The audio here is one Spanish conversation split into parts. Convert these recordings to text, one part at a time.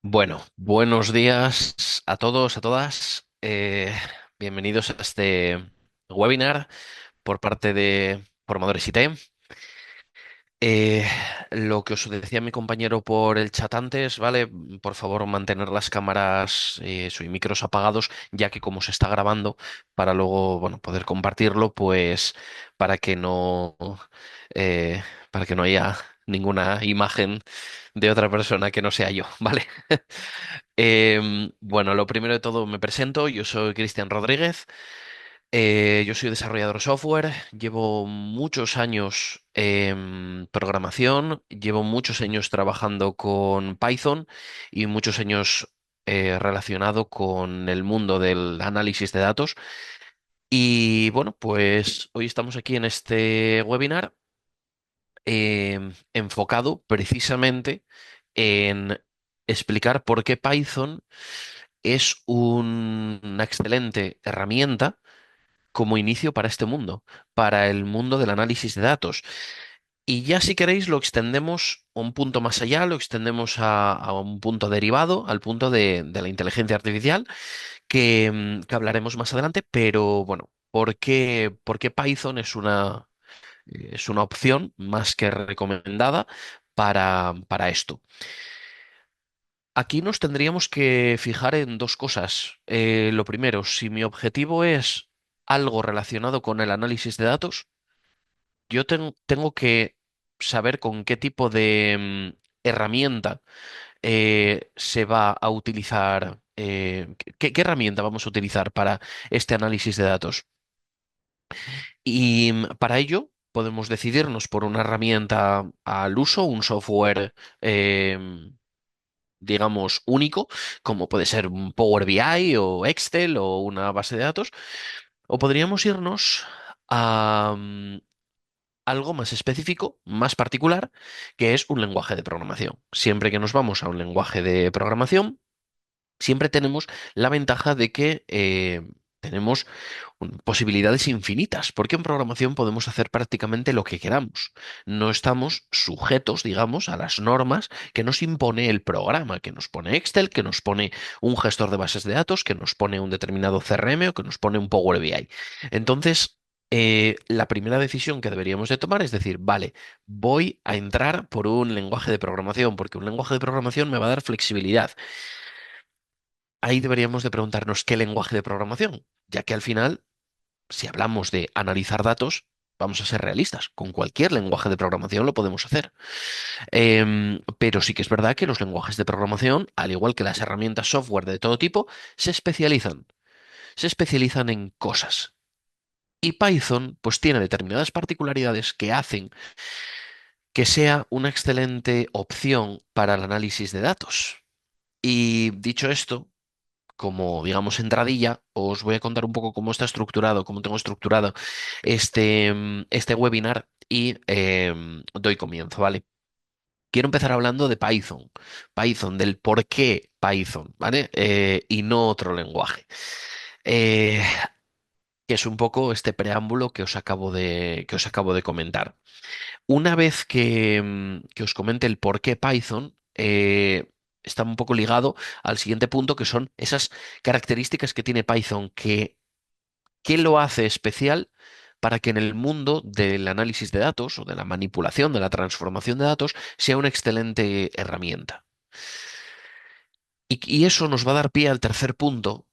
Bueno, buenos días a todos, a todas. Bienvenidos a este webinar por parte de Formadores IT. Eh, lo que os decía mi compañero por el chat antes, ¿vale? Por favor, mantener las cámaras y micros apagados, ya que como se está grabando, para luego, bueno, poder compartirlo, pues para que no, eh, para que no haya ninguna imagen de otra persona que no sea yo, ¿vale? Bueno, lo primero de todo me presento, yo soy Cristian Rodríguez, yo soy desarrollador software, llevo muchos años en programación, llevo muchos años trabajando con Python y muchos años relacionado con el mundo del análisis de datos. Y bueno, pues hoy estamos aquí en este webinar enfocado precisamente en explicar por qué Python es una excelente herramienta como inicio para este mundo, para el mundo del análisis de datos. Y ya si queréis lo extendemos un punto más allá, lo extendemos a un punto derivado, al punto de la inteligencia artificial, que hablaremos más adelante, pero bueno, ¿por qué Python es una opción más que recomendada para esto? Aquí nos tendríamos que fijar en dos cosas. Lo primero, si mi objetivo es algo relacionado con el análisis de datos, yo tengo que saber con qué tipo de herramienta se va a utilizar, qué herramienta vamos a utilizar para este análisis de datos. Y para ello podemos decidirnos por una herramienta al uso, un software digamos, único, como puede ser un Power BI o Excel o una base de datos, o podríamos irnos a algo más específico, más particular, que es un lenguaje de programación. Siempre que nos vamos a un lenguaje de programación, siempre tenemos la ventaja de que tenemos posibilidades infinitas, porque en programación podemos hacer prácticamente lo que queramos. No estamos sujetos, digamos, a las normas que nos impone el programa, que nos pone Excel, que nos pone un gestor de bases de datos, que nos pone un determinado CRM o que nos pone un Power BI. Entonces, la primera decisión que deberíamos de tomar es decir, vale, voy a entrar por un lenguaje de programación, porque un lenguaje de programación me va a dar flexibilidad. Ahí deberíamos de preguntarnos qué lenguaje de programación, ya que al final, si hablamos de analizar datos, vamos a ser realistas. Con cualquier lenguaje de programación lo podemos hacer. Pero sí que es verdad que los lenguajes de programación, al igual que las herramientas software de todo tipo, se especializan. Se especializan en cosas. Y Python, pues tiene determinadas particularidades que hacen que sea una excelente opción para el análisis de datos. Y dicho esto, como, digamos, entradilla, os voy a contar un poco cómo está estructurado, cómo tengo estructurado este webinar y doy comienzo, ¿vale? Quiero empezar hablando de Python, Python, del por qué Python, ¿vale? Y no otro lenguaje. Eh, que es un poco este preámbulo que os acabo de comentar. Una vez que os comente el por qué Python, está un poco ligado al siguiente punto, que son esas características que tiene Python, ¿qué lo hace especial para que en el mundo del análisis de datos o de la manipulación, de la transformación de datos, sea una excelente herramienta? Y eso nos va a dar pie al tercer punto,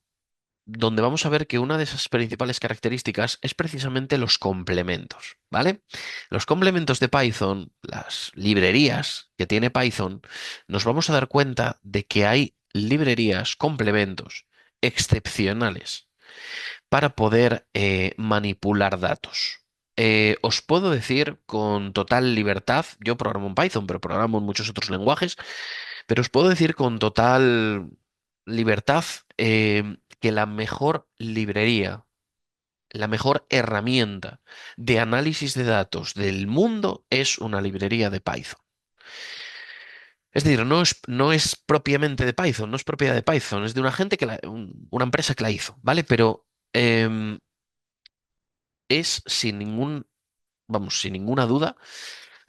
donde vamos a ver que una de esas principales características es precisamente los complementos, ¿vale? Los complementos de Python, las librerías que tiene Python, nos vamos a dar cuenta de que hay librerías, complementos excepcionales para poder manipular datos. Os puedo decir con total libertad, yo programo en Python, pero programo en muchos otros lenguajes, pero os puedo decir con total libertad que la mejor librería, la mejor herramienta de análisis de datos del mundo es una librería de Python. Es decir, no es propiamente de Python, no es propiedad de Python, es de una gente una empresa que la hizo, ¿vale? Pero em, es sin vamos, sin ninguna duda,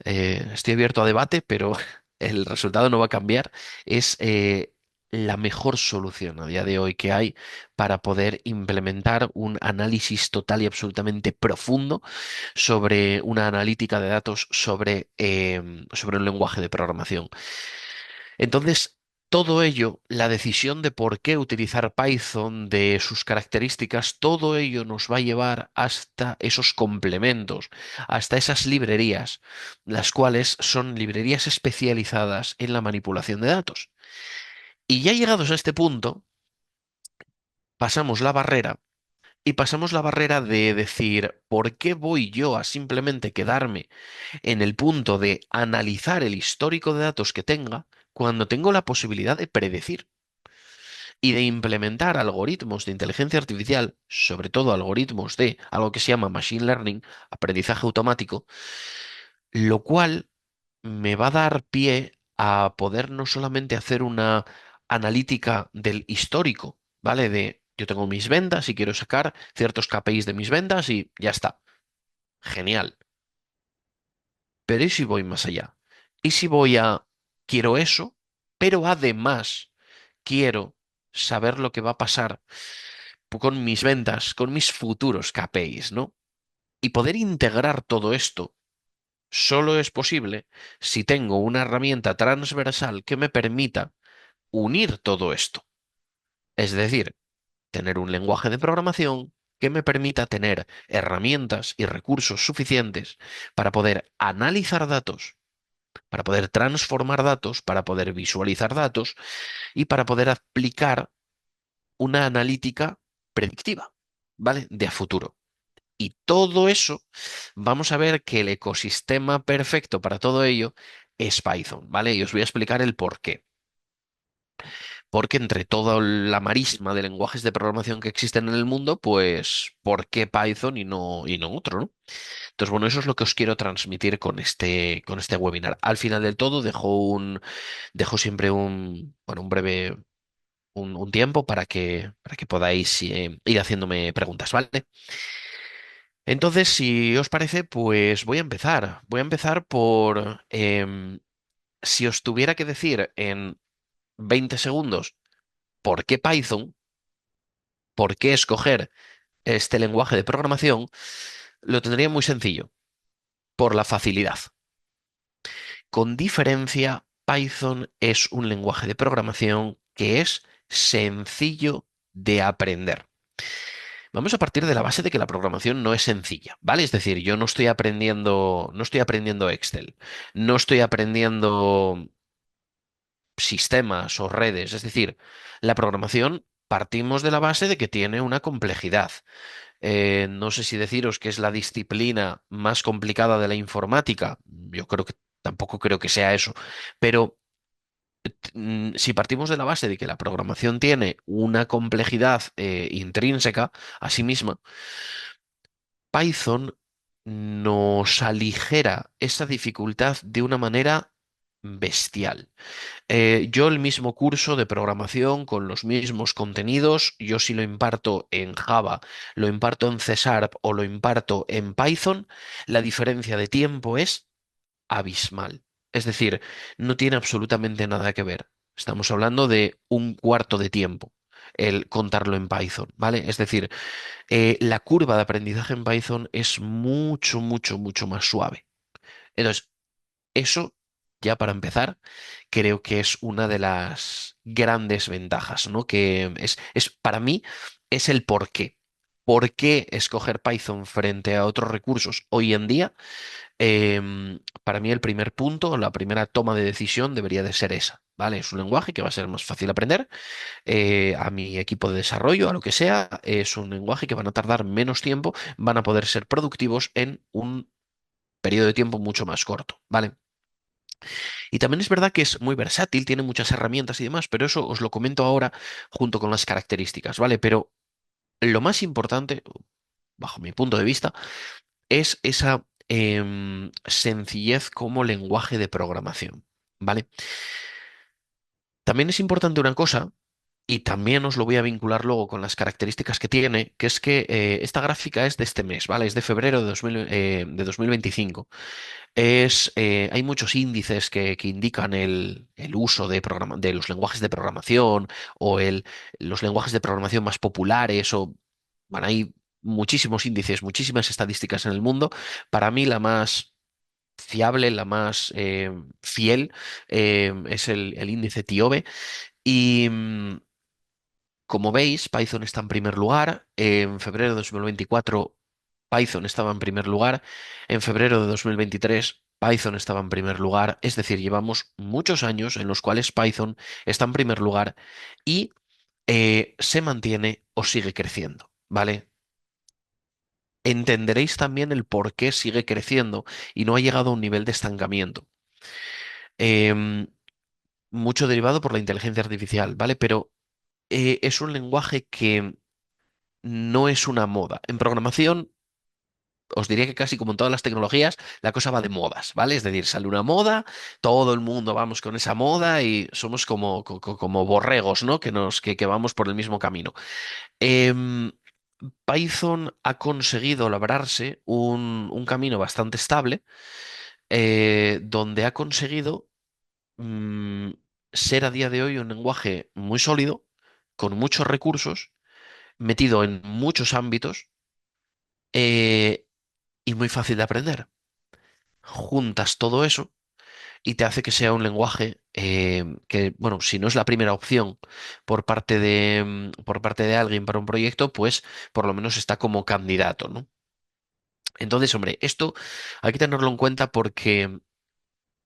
estoy abierto a debate, pero el resultado no va a cambiar, es la mejor solución a día de hoy que hay para poder implementar un análisis total y absolutamente profundo sobre una analítica de datos sobre un lenguaje de programación. Entonces, todo ello, la decisión de por qué utilizar Python, de sus características, todo ello nos va a llevar hasta esos complementos, hasta esas librerías, las cuales son librerías especializadas en la manipulación de datos. Y ya llegados a este punto, pasamos la barrera. Y pasamos la barrera de decir, ¿por qué voy yo a simplemente quedarme en el punto de analizar el histórico de datos que tenga cuando tengo la posibilidad de predecir y de implementar algoritmos de inteligencia artificial, sobre todo algoritmos de algo que se llama machine learning, aprendizaje automático, lo cual me va a dar pie a poder no solamente hacer una analítica del histórico, ¿vale? De yo tengo mis ventas y quiero sacar ciertos KPIs de mis ventas y ya está. Genial. Pero ¿y si voy más allá? ¿Y si voy a, quiero eso, pero además quiero saber lo que va a pasar con mis ventas, con mis futuros KPIs, ¿no? Y poder integrar todo esto solo es posible si tengo una herramienta transversal que me permita unir todo esto. Es decir, tener un lenguaje de programación que me permita tener herramientas y recursos suficientes para poder analizar datos, para poder transformar datos, para poder visualizar datos y para poder aplicar una analítica predictiva, ¿vale? De a futuro. Y todo eso, vamos a ver que el ecosistema perfecto para todo ello es Python, ¿vale? Y os voy a explicar el por qué. Porque entre toda la marisma de lenguajes de programación que existen en el mundo, pues, ¿por qué Python y no otro, ¿no? Entonces, bueno, eso es lo que os quiero transmitir con este webinar. Al final del todo, dejo siempre bueno, un breve, un tiempo para que podáis ir haciéndome preguntas, ¿vale? Entonces, si os parece, pues voy a empezar. Voy a empezar por, si os tuviera que decir en 20 segundos por qué Python, por qué escoger este lenguaje de programación, lo tendría muy sencillo, por la facilidad. Con diferencia, Python es un lenguaje de programación que es sencillo de aprender. Vamos a partir de la base de que la programación no es sencilla, ¿vale? Es decir, yo no estoy aprendiendo Excel, no estoy aprendiendo sistemas o redes. Es decir, la programación partimos de la base de que tiene una complejidad. No sé si deciros que es la disciplina más complicada de la informática. Yo creo que tampoco creo que sea eso, pero si partimos de la base de que la programación tiene una complejidad intrínseca a sí misma, Python nos aligera esa dificultad de una manera bestial. Yo el mismo curso de programación con los mismos contenidos, yo si lo imparto en Java, lo imparto en C Sharp o lo imparto en Python, la diferencia de tiempo es abismal. Es decir, no tiene absolutamente nada que ver. Estamos hablando de un cuarto de tiempo el contarlo en Python, ¿vale? Es decir, la curva de aprendizaje en Python es mucho, mucho, mucho más suave. Entonces, eso, ya para empezar, creo que es una de las grandes ventajas, ¿no? Que para mí, es el por qué. ¿Por qué escoger Python frente a otros recursos hoy en día? Para mí el primer punto, la primera toma de decisión debería de ser esa, ¿vale? Es un lenguaje que va a ser más fácil aprender. A mi equipo de desarrollo, a lo que sea, es un lenguaje que van a tardar menos tiempo, van a poder ser productivos en un periodo de tiempo mucho más corto, ¿vale? Y también es verdad que es muy versátil, tiene muchas herramientas y demás, pero eso os lo comento ahora junto con las características, ¿vale? Pero lo más importante, bajo mi punto de vista, es esa sencillez como lenguaje de programación, ¿vale? También es importante una cosa, Y también os lo voy a vincular luego con las características que tiene, que es que esta gráfica es de este mes, ¿vale? Es de febrero de 2025. Hay muchos índices que indican el uso de los lenguajes de programación o los lenguajes de programación más populares o, bueno, hay muchísimos índices, muchísimas estadísticas en el mundo. Para mí la más fiable, la más fiel es el índice TIOBE y... como veis, Python está en primer lugar. En febrero de 2024, Python estaba en primer lugar. En febrero de 2023, Python estaba en primer lugar. Es decir, llevamos muchos años en los cuales Python está en primer lugar y se mantiene o sigue creciendo, ¿vale? Entenderéis también el por qué sigue creciendo y no ha llegado a un nivel de estancamiento. Em, Mucho derivado por la inteligencia artificial, ¿vale? Pero es un lenguaje que no es una moda. En programación, os diría que casi como en todas las tecnologías, la cosa va de modas, ¿vale? Es decir, sale una moda, todo el mundo vamos con esa moda y somos como borregos, ¿no? Que vamos por el mismo camino. Em, Python ha conseguido labrarse un camino bastante estable, donde ha conseguido mm, ser a día de hoy un lenguaje muy sólido, con muchos recursos, metido en muchos ámbitos eh, y muy fácil de aprender. Juntas todo eso y te hace que sea un lenguaje que, bueno, si no es la primera opción por parte de alguien para un proyecto, pues por lo menos está como candidato, ¿no? Entonces, hombre, esto hay que tenerlo en cuenta porque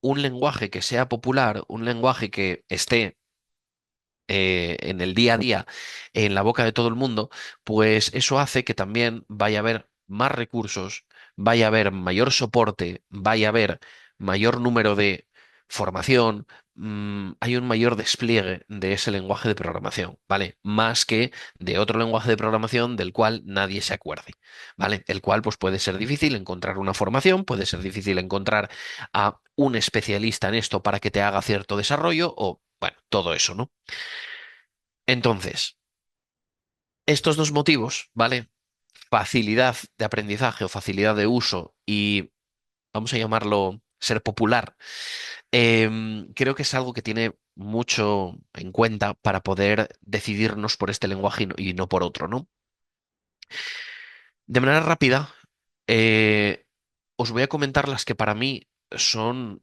un lenguaje que sea popular, un lenguaje que esté en el día a día, en la boca de todo el mundo, pues eso hace que también vaya a haber más recursos, vaya a haber mayor soporte, vaya a haber mayor número de formación, hay un mayor despliegue de ese lenguaje de programación, ¿vale? Más que de otro lenguaje de programación del cual nadie se acuerde, ¿vale? El cual pues puede ser difícil encontrar una formación, puede ser difícil encontrar a un especialista en esto para que te haga cierto desarrollo o, bueno, todo eso, ¿no? Entonces, estos dos motivos, ¿vale? Facilidad de aprendizaje o facilidad de uso y vamos a llamarlo ser popular, creo que es algo que tiene mucho en cuenta para poder decidirnos por este lenguaje y no por otro, ¿no? De manera rápida, eh, os voy a comentar las que para mí son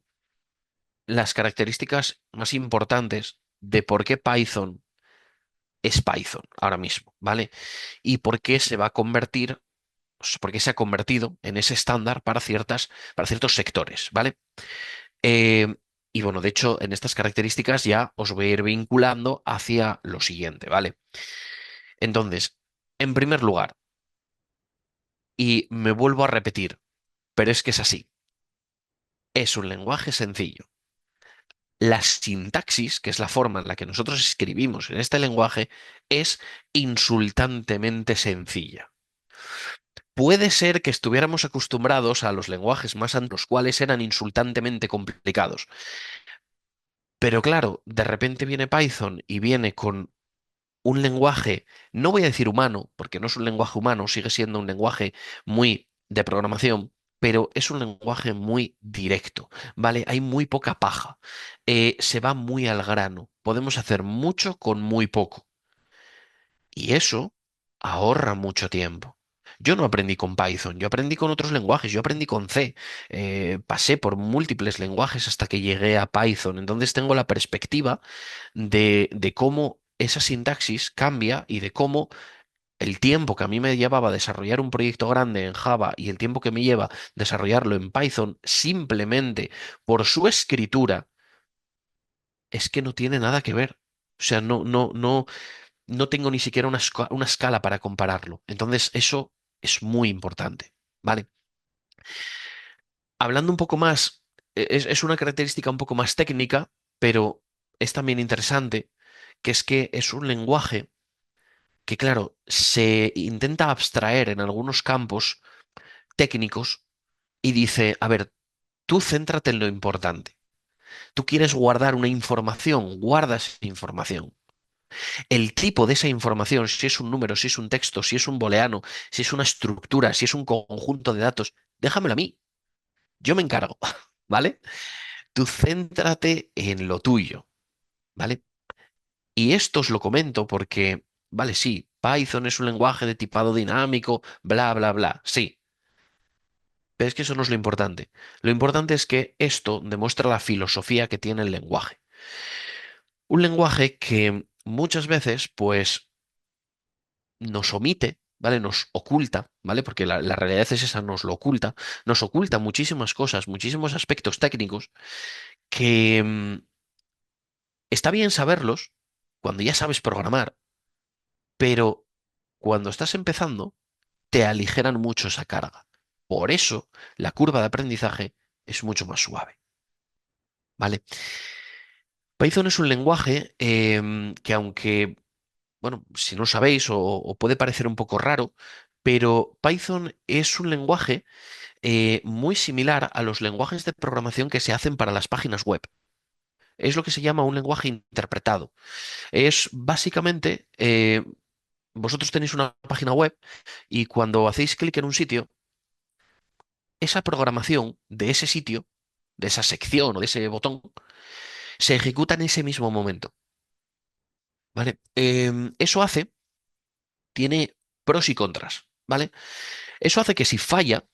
las características más importantes de por qué Python es Python ahora mismo, ¿vale? Y por qué se va a convertir porque se ha convertido en ese estándar para ciertos sectores, ¿vale? Eh, y bueno, de hecho, en estas características ya os voy a ir vinculando hacia lo siguiente, ¿vale? Entonces, en primer lugar, y me vuelvo a repetir, pero es que es así, es un lenguaje sencillo. La sintaxis, que es la forma en la que nosotros escribimos en este lenguaje, es insultantemente sencilla. Puede ser que estuviéramos acostumbrados a los lenguajes más antiguos, los cuales eran insultantemente complicados. Pero claro, de repente viene Python y viene con un lenguaje, no voy a decir humano, porque no es un lenguaje humano, sigue siendo un lenguaje muy de programación, pero es un lenguaje muy directo, ¿vale? Hay muy poca paja. Se va muy al grano. Podemos hacer mucho con muy poco. Y eso ahorra mucho tiempo. Yo no aprendí con Python, yo aprendí con otros lenguajes, yo aprendí con C. Pasé por múltiples lenguajes hasta que llegué a Python. Entonces tengo la perspectiva de cómo esa sintaxis cambia y de cómo el tiempo que a mí me llevaba desarrollar un proyecto grande en Java y el tiempo que me lleva desarrollarlo en Python simplemente por su escritura es que no tiene nada que ver. O sea, no tengo ni siquiera una escala para compararlo. Entonces, eso es muy importante, ¿vale? Hablando un poco más, es una característica un poco más técnica, pero es también interesante, que es que es un lenguaje que, claro, se intenta abstraer en algunos campos técnicos y dice, a ver, tú céntrate en lo importante. Tú quieres guardar una información, guarda esa información. El tipo de esa información, si es un número, si es un texto, si es un booleano, si es una estructura, si es un conjunto de datos, déjamelo a mí. Yo me encargo, ¿vale? Tú céntrate en lo tuyo, ¿vale? Y esto os lo comento porque, vale, sí, Python es un lenguaje de tipado dinámico, bla, bla, bla, sí, pero es que eso no es lo importante. Lo importante es que esto demuestra la filosofía que tiene el lenguaje. Un lenguaje que muchas veces, pues, nos omite, ¿vale? Nos oculta, ¿vale? Porque la realidad es esa, nos oculta muchísimas cosas, muchísimos aspectos técnicos que está bien saberlos cuando ya sabes programar, pero cuando estás empezando, te aligeran mucho esa carga. Por eso, la curva de aprendizaje es mucho más suave, ¿vale? Python es un lenguaje que aunque, bueno, si no sabéis o puede parecer un poco raro, pero Python es un lenguaje muy similar a los lenguajes de programación que se hacen para las páginas web. Es lo que se llama un lenguaje interpretado. Es básicamente, vosotros tenéis una página web y cuando hacéis clic en un sitio, esa programación de ese sitio, de esa sección o de ese botón, se ejecuta en ese mismo momento, ¿vale? Eso hace, tiene pros y contras, ¿vale? Eso hace que si falla,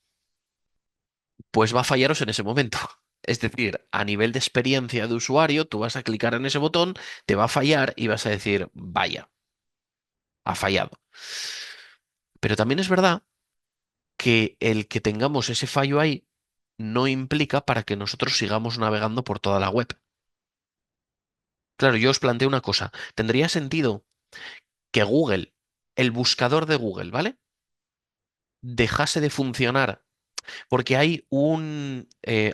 pues va a fallaros en ese momento. Es decir, a nivel de experiencia de usuario, tú vas a clicar en ese botón, te va a fallar y vas a decir, vaya, ha fallado. Pero también es verdad que el que tengamos ese fallo ahí no implica para que nosotros sigamos navegando por toda la web. Claro, yo os planteo una cosa. ¿Tendría sentido que Google, el buscador de Google, ¿vale? Dejase de funcionar porque hay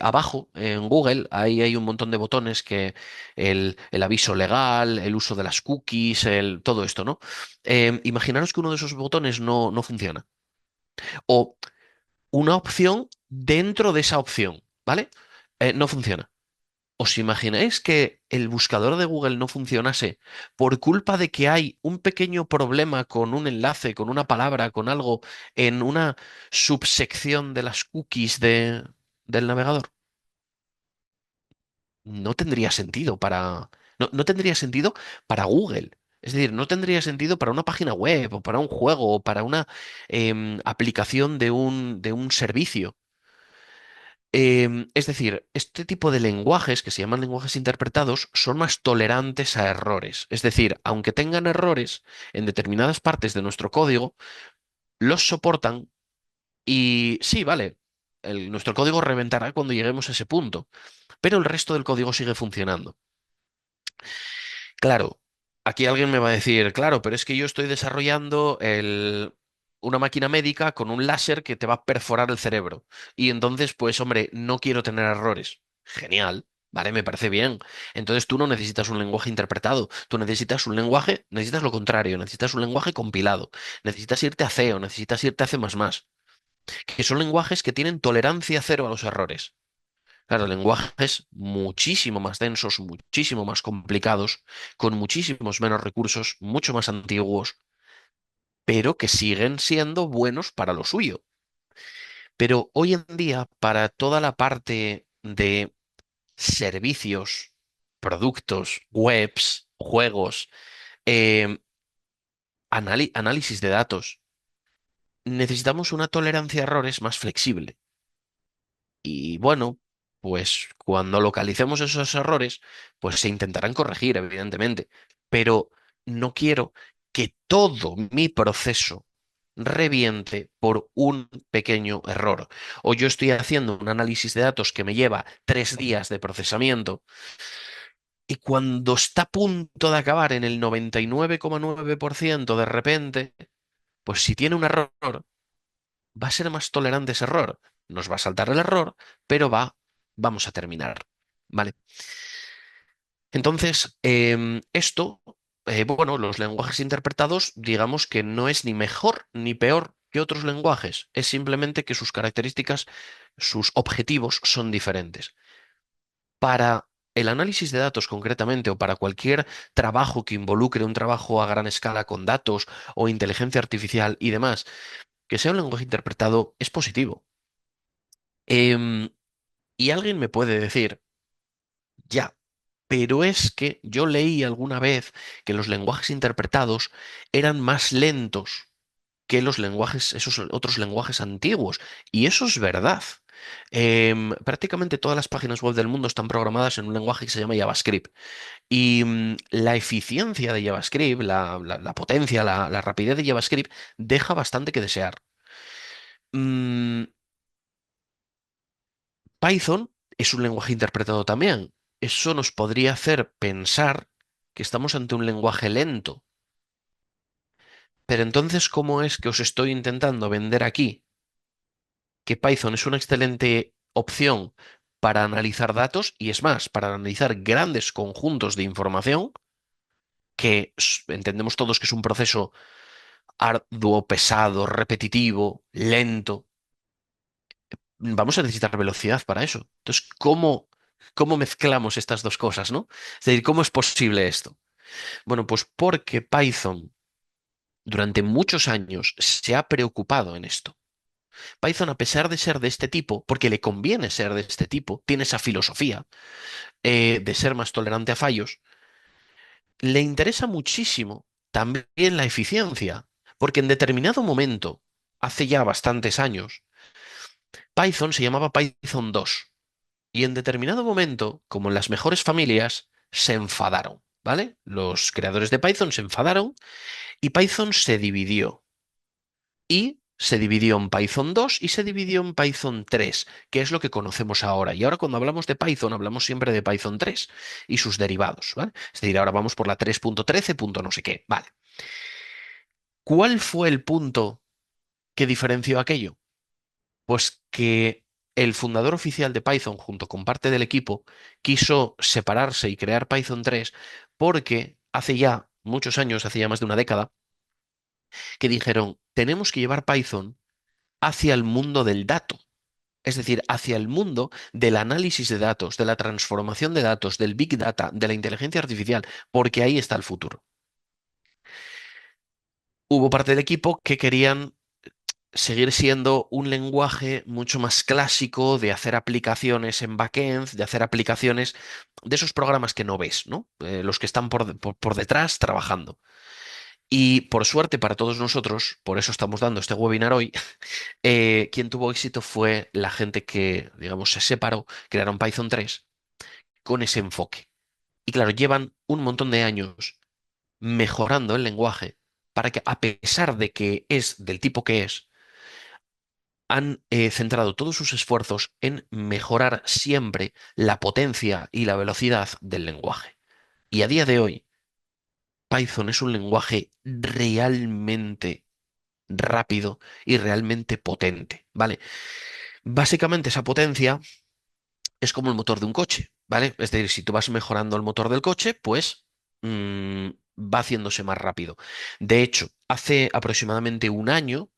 abajo en Google, ahí hay un montón de botones que el aviso legal, el uso de las cookies, todo esto, ¿no? Imaginaros que uno de esos botones no funciona. O una opción dentro de esa opción, ¿vale? No funciona. ¿Os imagináis que el buscador de Google no funcionase por culpa de que hay un pequeño problema con un enlace, con una palabra, con algo en una subsección de las cookies del navegador? No tendría sentido no tendría sentido para Google. Es decir, no tendría sentido para una página web o para un juego o para una aplicación de un servicio. Es decir, este tipo de lenguajes, que se llaman lenguajes interpretados, son más tolerantes a errores. Es decir, aunque tengan errores en determinadas partes de nuestro código, los soportan y sí, vale, nuestro código reventará cuando lleguemos a ese punto, pero el resto del código sigue funcionando. Claro, aquí alguien me va a decir, claro, pero es que yo estoy desarrollando una máquina médica con un láser que te va a perforar el cerebro. Y entonces, pues, hombre, no quiero tener errores. Genial, vale, me parece bien. Entonces tú no necesitas un lenguaje interpretado, tú necesitas un lenguaje, necesitas lo contrario, necesitas un lenguaje compilado, necesitas irte a C o necesitas irte a C++, que son lenguajes que tienen tolerancia cero a los errores. Claro, lenguajes muchísimo más densos, muchísimo más complicados, con muchísimos menos recursos, mucho más antiguos, pero que siguen siendo buenos para lo suyo. Pero hoy en día, para toda la parte de servicios, productos, webs, juegos, eh, análisis de datos, necesitamos una tolerancia a errores más flexible. Y bueno, pues cuando localicemos esos errores, pues se intentarán corregir, evidentemente. Pero no quiero que todo mi proceso reviente por un pequeño error. O yo estoy haciendo un análisis de datos que me lleva 3 días de procesamiento y cuando está a punto de acabar en el 99,9% de repente, pues si tiene un error, va a ser más tolerante ese error. Nos va a saltar el error, pero vamos a terminar. ¿Vale? Entonces, bueno, los lenguajes interpretados, digamos que no es ni mejor ni peor que otros lenguajes. Es simplemente que sus características, sus objetivos son diferentes. el análisis de datos concretamente o para cualquier trabajo que involucre un trabajo a gran escala con datos o inteligencia artificial y demás, que sea un lenguaje interpretado es positivo. Em, y alguien me puede decir, ya, pero es que yo leí alguna vez que los lenguajes interpretados eran más lentos que los lenguajes, esos otros lenguajes antiguos. Y eso es verdad. Prácticamente todas las páginas web del mundo están programadas en un lenguaje que se llama JavaScript. Y la eficiencia de JavaScript, la potencia, la rapidez de JavaScript deja bastante que desear. Mm, Python es un lenguaje interpretado también. Eso nos podría hacer pensar que estamos ante un lenguaje lento. Pero entonces, ¿cómo es que os estoy intentando vender aquí que Python es una excelente opción para analizar datos y es más, para analizar grandes conjuntos de información que entendemos todos que es un proceso arduo, pesado, repetitivo, lento? Vamos a necesitar velocidad para eso. Entonces, ¿cómo mezclamos estas dos cosas, ¿no? Es decir, ¿cómo es posible esto? Bueno, pues porque Python durante muchos años se ha preocupado en esto. Python, a pesar de ser de este tipo, porque le conviene ser de este tipo, tiene esa filosofía de ser más tolerante a fallos, le interesa muchísimo también la eficiencia, porque en determinado momento, hace ya bastantes años, Python se llamaba Python 2 y en determinado momento, como en las mejores familias, se enfadaron, ¿vale? Los creadores de Python se enfadaron y Python se dividió. Y se dividió en Python 2 y se dividió en Python 3, que es lo que conocemos ahora. Y ahora cuando hablamos de Python, hablamos siempre de Python 3 y sus derivados, ¿vale? Es decir, ahora vamos por la 3.13 punto no sé qué, ¿vale? ¿Cuál fue el punto que diferenció aquello? Pues que el fundador oficial de Python, junto con parte del equipo, quiso separarse y crear Python 3 porque hace ya muchos años, hace ya más de una década, que dijeron, tenemos que llevar Python hacia el mundo del dato. Es decir, hacia el mundo del análisis de datos, de la transformación de datos, del Big Data, de la inteligencia artificial, porque ahí está el futuro. Hubo parte del equipo que querían seguir siendo un lenguaje mucho más clásico de hacer aplicaciones en backend, de hacer aplicaciones de esos programas que no ves, ¿no? Los que están por detrás trabajando. Y por suerte para todos nosotros, por eso estamos dando este webinar hoy, quien tuvo éxito fue la gente que, digamos, se separó, crearon Python 3 con ese enfoque. Y claro, llevan un montón de años mejorando el lenguaje para que, a pesar de que es del tipo que es, han centrado todos sus esfuerzos en mejorar siempre la potencia y la velocidad del lenguaje. Y a día de hoy, Python es un lenguaje realmente rápido y realmente potente, ¿vale? Básicamente esa potencia es como el motor de un coche, ¿vale? Es decir, si tú vas mejorando el motor del coche, pues va haciéndose más rápido. De hecho, hace aproximadamente un año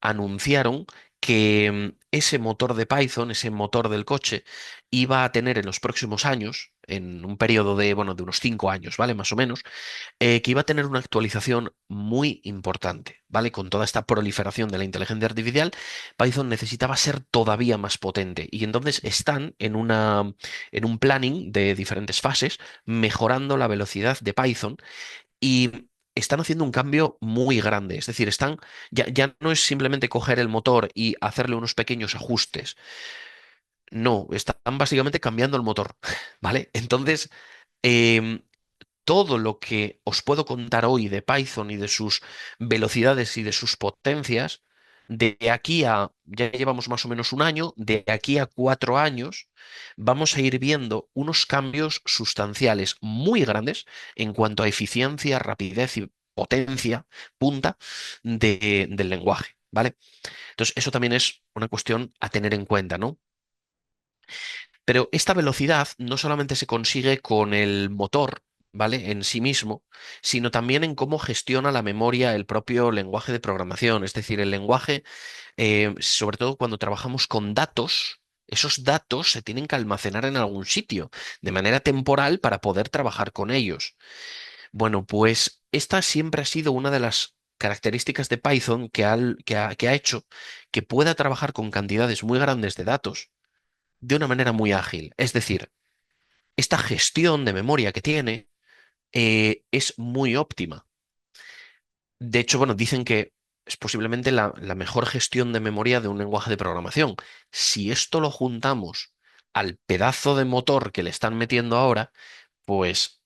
anunciaron que ese motor de Python, ese motor del coche, iba a tener en los próximos años, en un periodo de, bueno, de unos 5 años, ¿vale? Más o menos, que iba a tener una actualización muy importante, ¿vale? Con toda esta proliferación de la inteligencia artificial, Python necesitaba ser todavía más potente y entonces están en un planning de diferentes fases, mejorando la velocidad de Python y están haciendo un cambio muy grande. Es decir, ya no es simplemente coger el motor y hacerle unos pequeños ajustes. No, están básicamente cambiando el motor, ¿vale? Entonces, em, todo lo que os puedo contar hoy de Python y de sus velocidades y de sus potencias, de aquí a, ya llevamos más o menos un año, de aquí a 4 años, vamos a ir viendo unos cambios sustanciales muy grandes en cuanto a eficiencia, rapidez y potencia punta del lenguaje, ¿vale? Entonces, eso también es una cuestión a tener en cuenta, ¿no? Pero esta velocidad no solamente se consigue con el motor, ¿vale? En sí mismo, sino también en cómo gestiona la memoria el propio lenguaje de programación. Es decir, el lenguaje, sobre todo cuando trabajamos con datos. Esos datos se tienen que almacenar en algún sitio, de manera temporal, para poder trabajar con ellos. Bueno, pues esta siempre ha sido una de las características de Python que ha hecho que pueda trabajar con cantidades muy grandes de datos de una manera muy ágil. Es decir, esta gestión de memoria que tiene es muy óptima. De hecho, bueno, dicen que es posiblemente la mejor gestión de memoria de un lenguaje de programación. Si esto lo juntamos al pedazo de motor que le están metiendo ahora, pues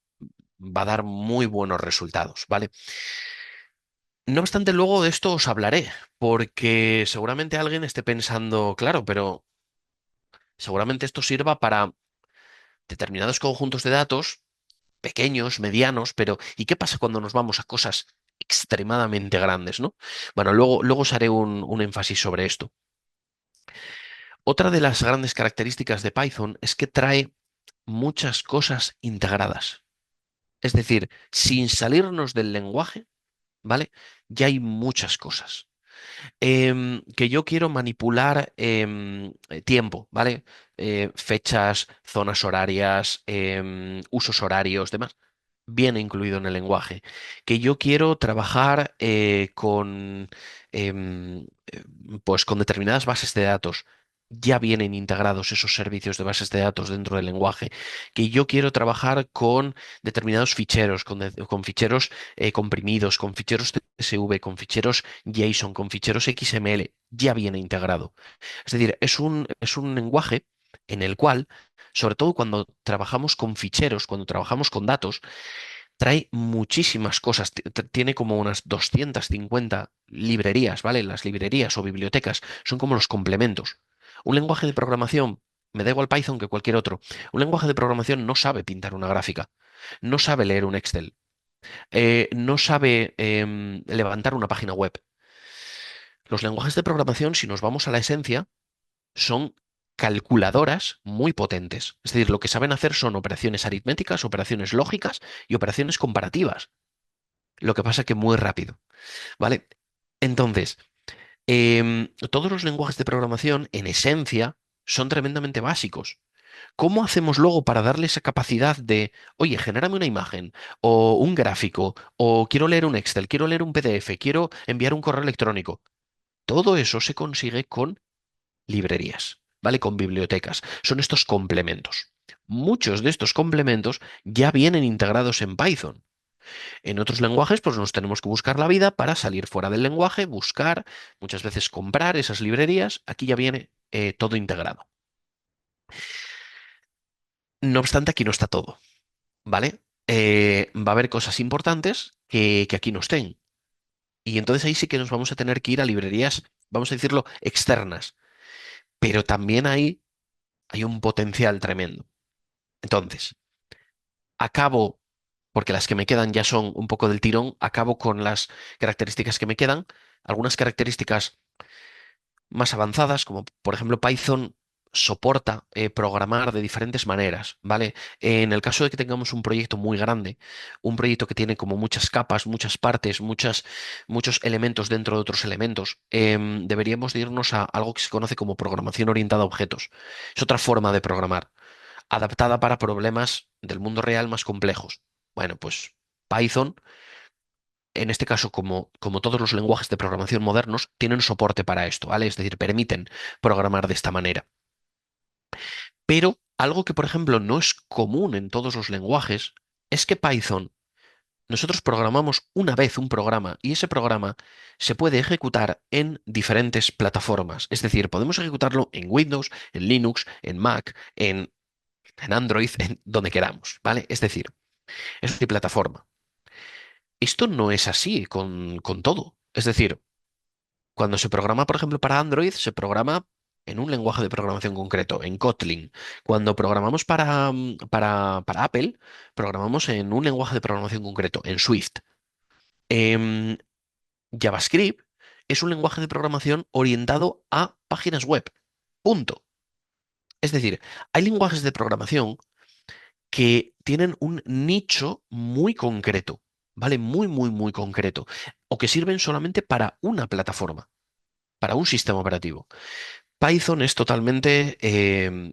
va a dar muy buenos resultados, ¿vale? No obstante, luego de esto os hablaré, porque seguramente alguien esté pensando, claro, pero seguramente esto sirva para determinados conjuntos de datos, pequeños, medianos, pero ¿y qué pasa cuando nos vamos a cosas extremadamente grandes, ¿no? Bueno, luego os haré un énfasis sobre esto. Otra de las grandes características de Python es que trae muchas cosas integradas. Es decir, sin salirnos del lenguaje, ¿vale? Ya hay muchas cosas. Que yo quiero manipular tiempo, ¿vale? Fechas, zonas horarias, usos horarios, demás. Viene incluido en el lenguaje. Que yo quiero trabajar pues con determinadas bases de datos. Ya vienen integrados esos servicios de bases de datos dentro del lenguaje. Que yo quiero trabajar con determinados ficheros, con ficheros comprimidos, con ficheros CSV, con ficheros JSON, con ficheros XML. Ya viene integrado. Es decir, es un lenguaje en el cual, sobre todo cuando trabajamos con ficheros, cuando trabajamos con datos, trae muchísimas cosas. Tiene como unas 250 librerías, ¿vale? Las librerías o bibliotecas son como los complementos. Un lenguaje de programación, me da igual Python que cualquier otro, un lenguaje de programación no sabe pintar una gráfica, no sabe leer un Excel, no sabe levantar una página web. Los lenguajes de programación, si nos vamos a la esencia, son calculadoras muy potentes. Es decir, lo que saben hacer son operaciones aritméticas, operaciones lógicas y operaciones comparativas. Lo que pasa que muy rápido, ¿vale? Entonces, todos los lenguajes de programación, en esencia, son tremendamente básicos. ¿Cómo hacemos luego para darle esa capacidad de, oye, genérame una imagen o un gráfico o quiero leer un Excel, quiero leer un PDF, quiero enviar un correo electrónico? Todo eso se consigue con librerías, ¿vale? Con bibliotecas. Son estos complementos. Muchos de estos complementos ya vienen integrados en Python. En otros lenguajes, pues nos tenemos que buscar la vida para salir fuera del lenguaje, buscar, muchas veces comprar esas librerías. Aquí ya viene todo integrado. No obstante, aquí no está todo, ¿vale? Va a haber cosas importantes que aquí no estén. Y entonces ahí sí que nos vamos a tener que ir a librerías, vamos a decirlo, externas. Pero también ahí hay un potencial tremendo. Entonces, acabo, porque las que me quedan ya son un poco del tirón, acabo con las características que me quedan. Algunas características más avanzadas, como por ejemplo Python soporta programar de diferentes maneras, ¿vale? En el caso de que tengamos un proyecto muy grande, un proyecto que tiene como muchas capas, muchas partes, muchos elementos dentro de otros elementos, deberíamos de irnos a algo que se conoce como programación orientada a objetos. Es otra forma de programar, adaptada para problemas del mundo real más complejos. Bueno, pues Python en este caso, como todos los lenguajes de programación modernos, tienen soporte para esto, ¿vale? Es decir, permiten programar de esta manera. Pero algo que, por ejemplo, no es común en todos los lenguajes es que Python, nosotros programamos una vez un programa y ese programa se puede ejecutar en diferentes plataformas. Es decir, podemos ejecutarlo en Windows, en Linux, en Mac, en Android, en donde queramos, ¿vale? Es decir, es multiplataforma. Esto no es así con todo. Es decir, cuando se programa, por ejemplo, para Android, se programa en un lenguaje de programación concreto, en Kotlin. Cuando programamos para Apple, programamos en un lenguaje de programación concreto, en Swift. Em, JavaScript es un lenguaje de programación orientado a páginas web. Punto. Es decir, hay lenguajes de programación que tienen un nicho muy concreto, ¿vale? Muy, muy, muy concreto. O que sirven solamente para una plataforma, para un sistema operativo. Python es totalmente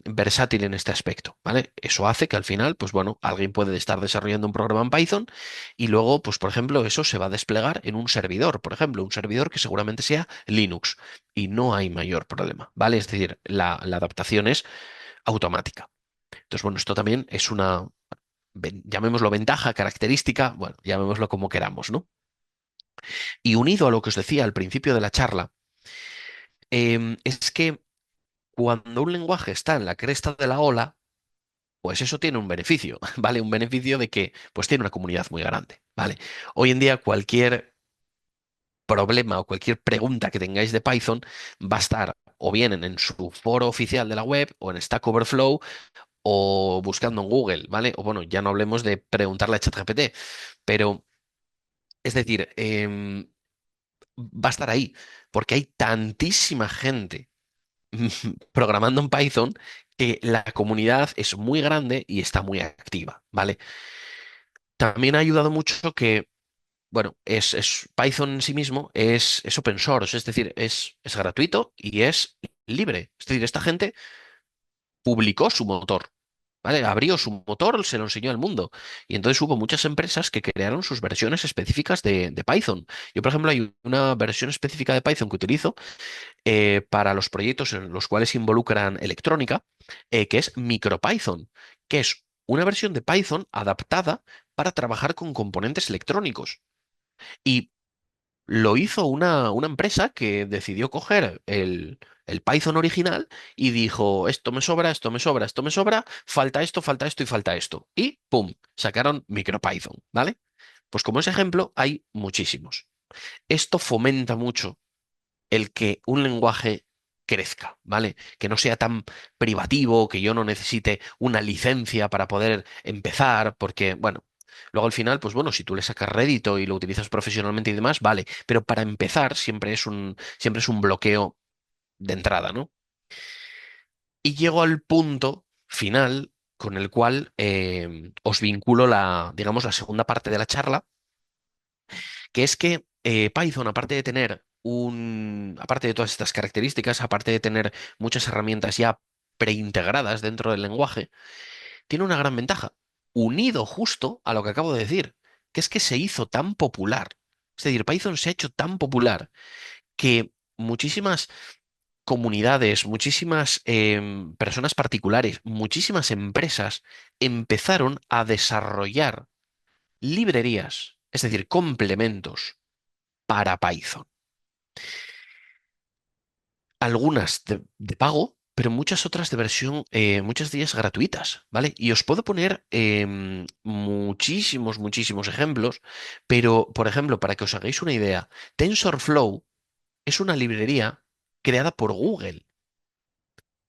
versátil en este aspecto, ¿vale? Eso hace que al final, pues bueno, alguien puede estar desarrollando un programa en Python y luego, pues por ejemplo, eso se va a desplegar en un servidor, por ejemplo, un servidor que seguramente sea Linux y no hay mayor problema, ¿vale? Es decir, la adaptación es automática. Entonces, bueno, esto también es una, llamémoslo ventaja, característica, bueno, llamémoslo como queramos, ¿no? Y unido a lo que os decía al principio de la charla, es que cuando un lenguaje está en la cresta de la ola, pues eso tiene un beneficio, ¿vale? Un beneficio de que pues tiene una comunidad muy grande, ¿vale? Hoy en día cualquier problema o cualquier pregunta que tengáis de Python va a estar o bien en su foro oficial de la web o en Stack Overflow o buscando en Google, ¿vale? O bueno, ya no hablemos de preguntarle a ChatGPT, pero es decir, va a estar ahí porque hay tantísima gente programando en Python que la comunidad es muy grande y está muy activa, ¿vale? También ha ayudado mucho que, bueno, Python en sí mismo es open source, es decir, es gratuito y es libre. Es decir, esta gente publicó su motor, ¿vale? Abrió su motor, se lo enseñó al mundo. Y entonces hubo muchas empresas que crearon sus versiones específicas de Python. Yo, por ejemplo, hay una versión específica de Python que utilizo para los proyectos en los cuales involucran electrónica, que es MicroPython, que es una versión de Python adaptada para trabajar con componentes electrónicos. Y lo hizo una empresa que decidió coger el Python original y dijo, esto me sobra, esto me sobra, esto me sobra, falta esto y falta esto. Y ¡pum! Sacaron MicroPython, ¿vale? Pues como ese ejemplo hay muchísimos. Esto fomenta mucho el que un lenguaje crezca, ¿vale? Que no sea tan privativo, que yo no necesite una licencia para poder empezar, porque, bueno, luego al final, pues bueno, si tú le sacas rédito y lo utilizas profesionalmente y demás, vale, pero para empezar siempre es un bloqueo de entrada, ¿no? Y llego al punto final con el cual os vinculo digamos, la segunda parte de la charla, que es que Python, aparte de todas estas características, aparte de tener muchas herramientas ya preintegradas dentro del lenguaje, tiene una gran ventaja, unido justo a lo que acabo de decir, que es que se hizo tan popular. Es decir, Python se ha hecho tan popular que muchísimas comunidades, muchísimas personas particulares, muchísimas empresas empezaron a desarrollar librerías, es decir, complementos para Python. Algunas de pago, pero muchas otras de versión, muchas de ellas gratuitas, ¿vale? Y os puedo poner muchísimos ejemplos, pero, por ejemplo, para que os hagáis una idea, TensorFlow es una librería creada por Google,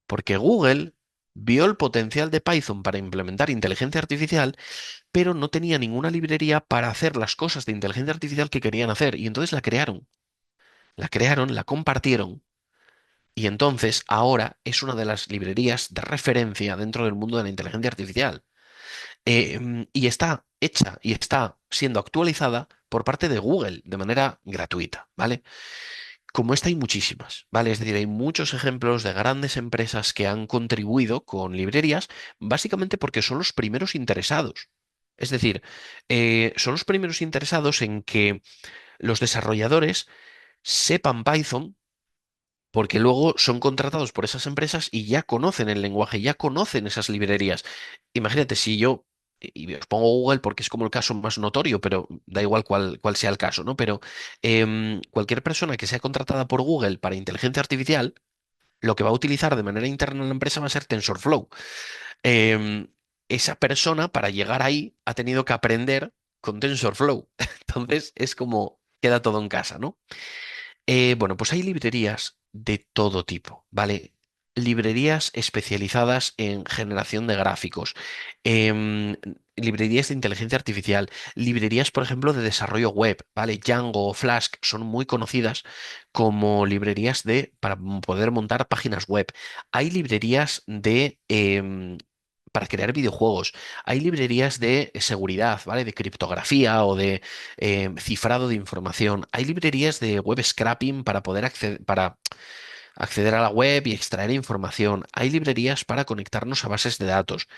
porque Google vio el potencial de Python para implementar inteligencia artificial, pero no tenía ninguna librería para hacer las cosas de inteligencia artificial que querían hacer, y entonces la crearon. La crearon, la compartieron. Y entonces ahora es una de las librerías de referencia dentro del mundo de la inteligencia artificial. Y está hecha y está siendo actualizada por parte de Google de manera gratuita, ¿vale? Como esta hay muchísimas, ¿vale? Es decir, hay muchos ejemplos de grandes empresas que han contribuido con librerías, básicamente porque son los primeros interesados. Es decir, son los primeros interesados en que los desarrolladores sepan Python porque luego son contratados por esas empresas y ya conocen el lenguaje, ya conocen esas librerías. Imagínate si yo, y os pongo Google porque es como el caso más notorio, pero da igual cuál sea el caso, ¿no? Pero cualquier persona que sea contratada por Google para inteligencia artificial, lo que va a utilizar de manera interna en la empresa va a ser TensorFlow. Em, Esa persona, para llegar ahí, ha tenido que aprender con TensorFlow. Entonces, es como queda todo en casa, ¿no? Bueno, pues hay librerías de todo tipo, ¿vale? Librerías especializadas en generación de gráficos, librerías de inteligencia artificial, librerías, por ejemplo, de desarrollo web, ¿vale? Django o Flask son muy conocidas como librerías para poder montar páginas web. Hay librerías para crear videojuegos. Hay librerías de seguridad, ¿vale? De criptografía o de cifrado de información. Hay librerías de web scraping para poder acceder, acceder a la web y extraer información. Hay librerías para conectarnos a bases de datos.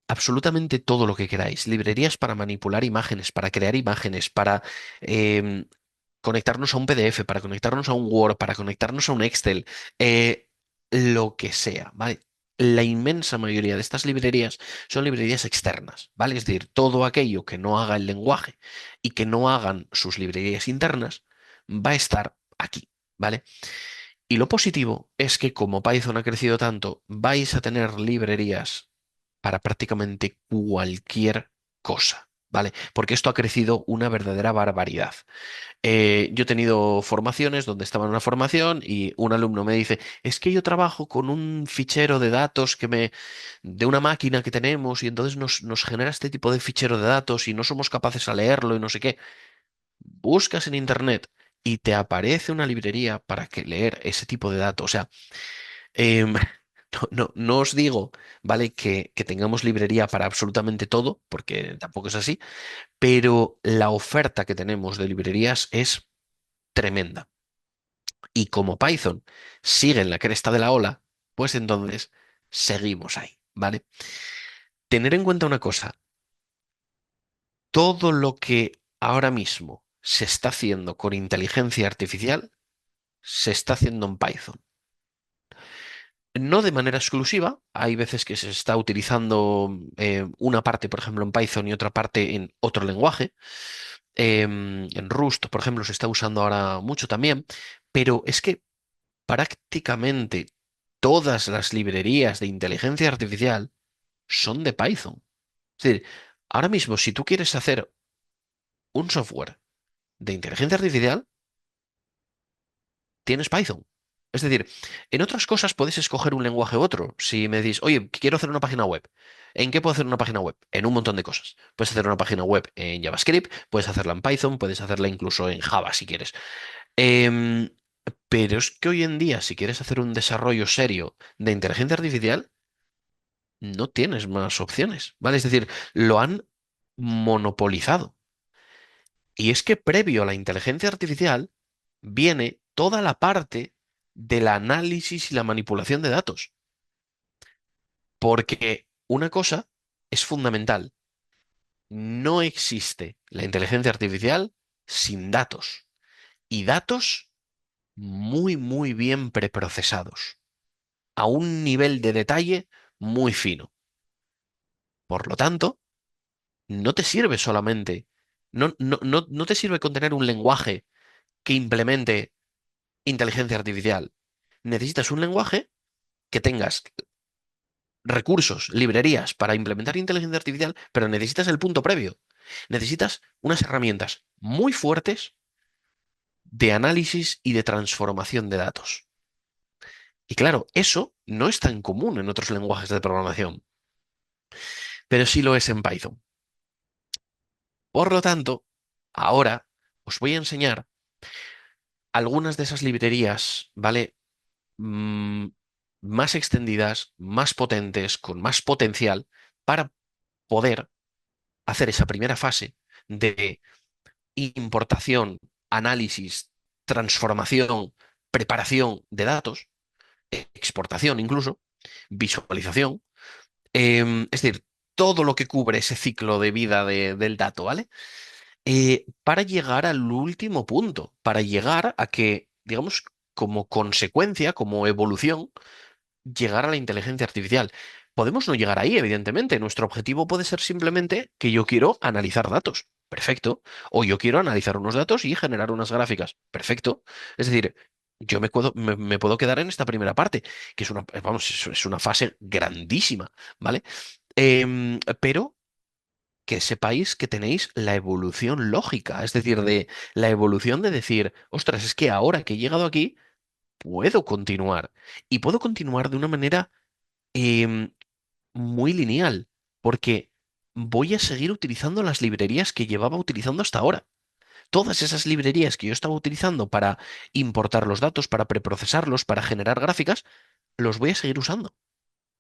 Absolutamente todo lo que queráis. Librerías para manipular imágenes, para crear imágenes, para em, conectarnos a un PDF, para conectarnos a un Word, para conectarnos a un Excel, lo que sea, ¿vale? La inmensa mayoría de estas librerías son librerías externas, ¿vale? Es decir, todo aquello que no haga el lenguaje y que no hagan sus librerías internas va a estar aquí, ¿vale? Y lo positivo es que como Python ha crecido tanto, vais a tener librerías para prácticamente cualquier cosa, ¿vale? Porque esto ha crecido una verdadera barbaridad. Yo he tenido formaciones donde estaba en una formación y un alumno me dice, es que yo trabajo con un fichero de datos de una máquina que tenemos y entonces nos genera este tipo de fichero de datos y no somos capaces a leerlo y no sé qué. Buscas en internet y te aparece una librería para que leer ese tipo de datos. O sea, em, no os digo, ¿vale? Que tengamos librería para absolutamente todo, porque tampoco es así, pero la oferta que tenemos de librerías es tremenda. Y como Python sigue en la cresta de la ola, pues entonces seguimos ahí, ¿vale? Tener en cuenta una cosa, todo lo que ahora mismo se está haciendo con inteligencia artificial se está haciendo en Python. No de manera exclusiva, hay veces que se está utilizando una parte, por ejemplo, en Python y otra parte en otro lenguaje. En Rust, por ejemplo, se está usando ahora mucho también, pero es que prácticamente todas las librerías de inteligencia artificial son de Python. Es decir, ahora mismo, si tú quieres hacer un software de inteligencia artificial, tienes Python. Es decir, en otras cosas puedes escoger un lenguaje u otro. Si me decís, oye, quiero hacer una página web, ¿en qué puedo hacer una página web? En un montón de cosas. Puedes hacer una página web en JavaScript, puedes hacerla en Python, puedes hacerla incluso en Java si quieres. Em, pero es que hoy en día, si quieres hacer un desarrollo serio de inteligencia artificial, no tienes más opciones, ¿vale? Es decir, lo han monopolizado. Y es que previo a la inteligencia artificial viene toda la parte del análisis y la manipulación de datos. Porque una cosa es fundamental. No existe la inteligencia artificial sin datos. Y datos muy, muy bien preprocesados, a un nivel de detalle muy fino. Por lo tanto, no te sirve solamente, no te sirve con tener un lenguaje que implemente inteligencia artificial. Necesitas un lenguaje que tengas recursos, librerías para implementar inteligencia artificial, pero necesitas el punto previo. Necesitas unas herramientas muy fuertes de análisis y de transformación de datos. Y claro, eso no es tan común en otros lenguajes de programación, pero sí lo es en Python. Por lo tanto, ahora os voy a enseñar algunas de esas librerías, ¿vale? mm, Más extendidas, más potentes, con más potencial, para poder hacer esa primera fase de importación, análisis, transformación, preparación de datos, exportación incluso, visualización, es decir, todo lo que cubre ese ciclo de vida del dato, ¿vale? Para llegar al último punto, para llegar a que, digamos, como consecuencia, como evolución, llegar a la inteligencia artificial. Podemos no llegar ahí, evidentemente. Nuestro objetivo puede ser simplemente que yo quiero analizar datos. Perfecto. O yo quiero analizar unos datos y generar unas gráficas. Perfecto. Es decir, yo me puedo quedar en esta primera parte, que es una, vamos, es una fase grandísima, ¿vale? Pero que sepáis que tenéis la evolución lógica, es decir, de la evolución de decir, ostras, es que ahora que he llegado aquí, puedo continuar. Y puedo continuar de una manera em, muy lineal, porque voy a seguir utilizando las librerías que llevaba utilizando hasta ahora. Todas esas librerías que yo estaba utilizando para importar los datos, para preprocesarlos, para generar gráficas, los voy a seguir usando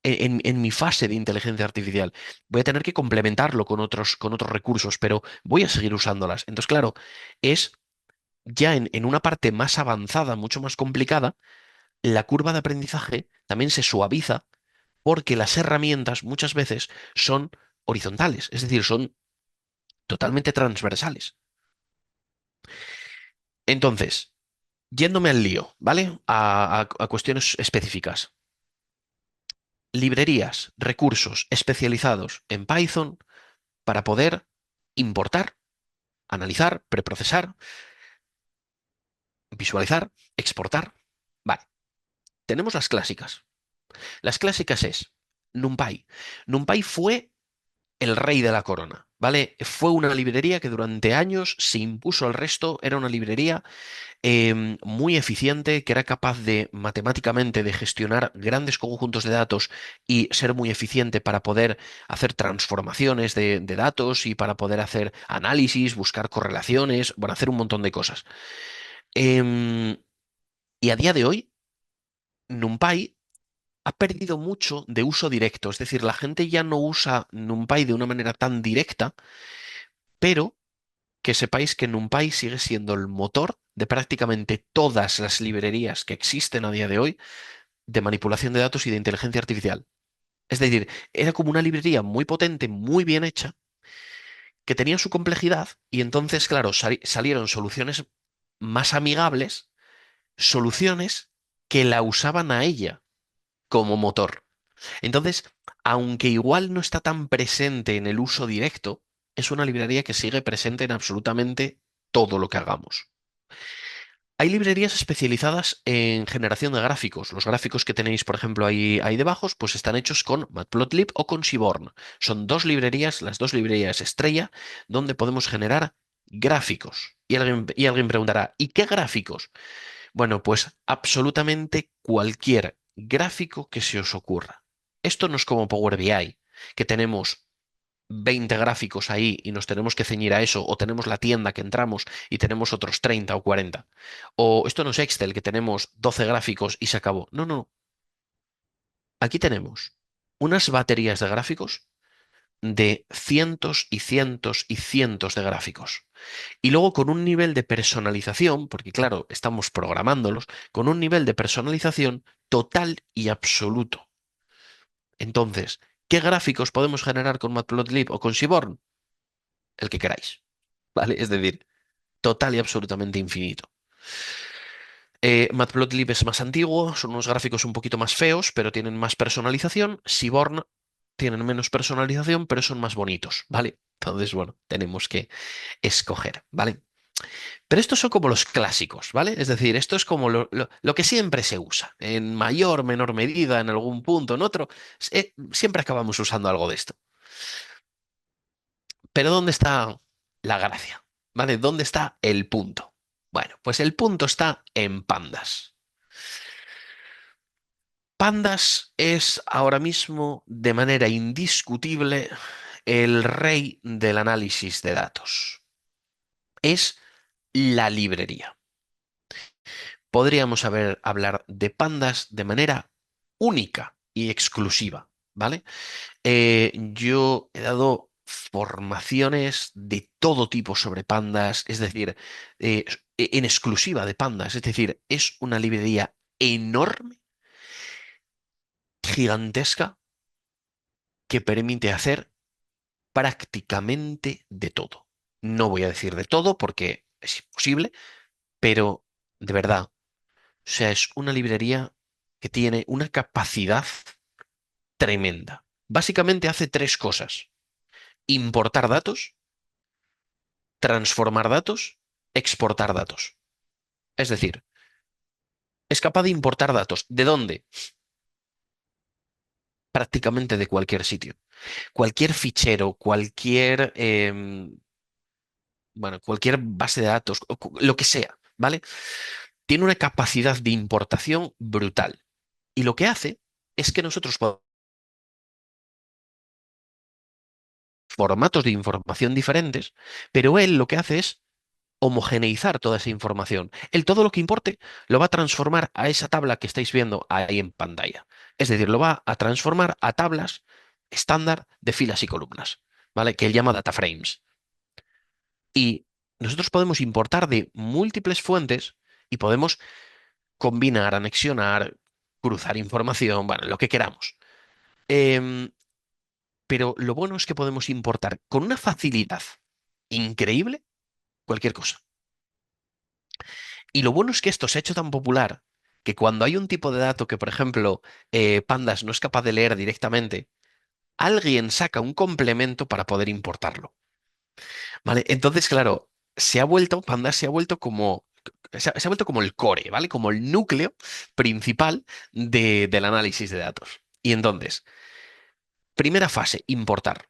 en mi fase de inteligencia artificial. Voy a tener que complementarlo con otros recursos, pero voy a seguir usándolas. Entonces, claro, es ya en una parte más avanzada, mucho más complicada, la curva de aprendizaje también se suaviza porque las herramientas muchas veces son horizontales, es decir, son totalmente transversales. Entonces, yéndome al lío, ¿vale? A cuestiones específicas. Librerías, recursos especializados en Python para poder importar, analizar, preprocesar, visualizar, exportar. Vale, tenemos las clásicas. Las clásicas es NumPy. NumPy fue el rey de la corona, ¿vale? Fue una librería que durante años se impuso al resto, era una librería muy eficiente, que era capaz de matemáticamente de gestionar grandes conjuntos de datos y ser muy eficiente para poder hacer transformaciones de datos y para poder hacer análisis, buscar correlaciones, bueno, hacer un montón de cosas. Em, y a día de hoy, NumPy ha perdido mucho de uso directo, es decir, la gente ya no usa NumPy de una manera tan directa, pero que sepáis que NumPy sigue siendo el motor de prácticamente todas las librerías que existen a día de hoy de manipulación de datos y de inteligencia artificial. Es decir, era como una librería muy potente, muy bien hecha, que tenía su complejidad y entonces, claro, salieron soluciones más amigables, soluciones que la usaban a ella como motor. Entonces, aunque igual no está tan presente en el uso directo, es una librería que sigue presente en absolutamente todo lo que hagamos. Hay librerías especializadas en generación de gráficos. Los gráficos que tenéis, por ejemplo, ahí debajo, pues están hechos con Matplotlib o con Seaborn. Son dos librerías, las dos librerías estrella, donde podemos generar gráficos. Y alguien preguntará, ¿y qué gráficos? Bueno, pues absolutamente cualquier gráfico que se os ocurra. Esto no es como Power BI, que tenemos 20 gráficos ahí y nos tenemos que ceñir a eso, o tenemos la tienda que entramos y tenemos otros 30 o 40. O esto no es Excel, que tenemos 12 gráficos y se acabó. No, no. Aquí tenemos unas baterías de gráficos de cientos y cientos y cientos de gráficos. Y luego con un nivel de personalización, porque claro, estamos programándolos, con un nivel de personalización total y absoluto. Entonces, ¿qué gráficos podemos generar con Matplotlib o con Seaborn? El que queráis, ¿vale? Es decir, total y absolutamente infinito. Matplotlib es más antiguo, son unos gráficos un poquito más feos, pero tienen más personalización. Seaborn tienen menos personalización, pero son más bonitos, ¿vale? Entonces, bueno, tenemos que escoger, ¿vale? Pero estos son como los clásicos, ¿vale? Es decir, esto es como lo que siempre se usa, en mayor, menor medida, en algún punto, en otro. Siempre acabamos usando algo de esto. Pero ¿dónde está la gracia? ¿Vale? ¿Dónde está el punto? Bueno, pues el punto está en Pandas. Pandas es ahora mismo, de manera indiscutible, el rey del análisis de datos. Es la librería. Podríamos hablar de Pandas de manera única y exclusiva, ¿vale? Yo he dado formaciones de todo tipo sobre Pandas, es decir, en exclusiva de Pandas, es decir, es una librería enorme, gigantesca, que permite hacer prácticamente de todo. No voy a decir de todo porque es imposible, pero de verdad, o sea, es una librería que tiene una capacidad tremenda. Básicamente hace tres cosas: importar datos, transformar datos, exportar datos. Es decir, es capaz de importar datos. ¿De dónde? Prácticamente de cualquier sitio. Cualquier fichero, bueno, cualquier base de datos, lo que sea, ¿vale? Tiene una capacidad de importación brutal. Y lo que hace es que nosotros podemos formatos de información diferentes, pero él lo que hace es homogeneizar toda esa información. Él todo lo que importe lo va a transformar a esa tabla que estáis viendo ahí en pantalla. Es decir, lo va a transformar a tablas estándar de filas y columnas, ¿vale? Que él llama data frames. Y nosotros podemos importar de múltiples fuentes y podemos combinar, anexionar, cruzar información, bueno, lo que queramos. Em, pero lo bueno es que podemos importar con una facilidad increíble cualquier cosa. Y lo bueno es que esto se ha hecho tan popular que cuando hay un tipo de dato que, por ejemplo, Pandas no es capaz de leer directamente, alguien saca un complemento para poder importarlo. ¿Vale? Entonces, claro, Pandas se ha vuelto como, se ha vuelto como el core, ¿vale? Como el núcleo principal del análisis de datos. Y entonces, primera fase, importar.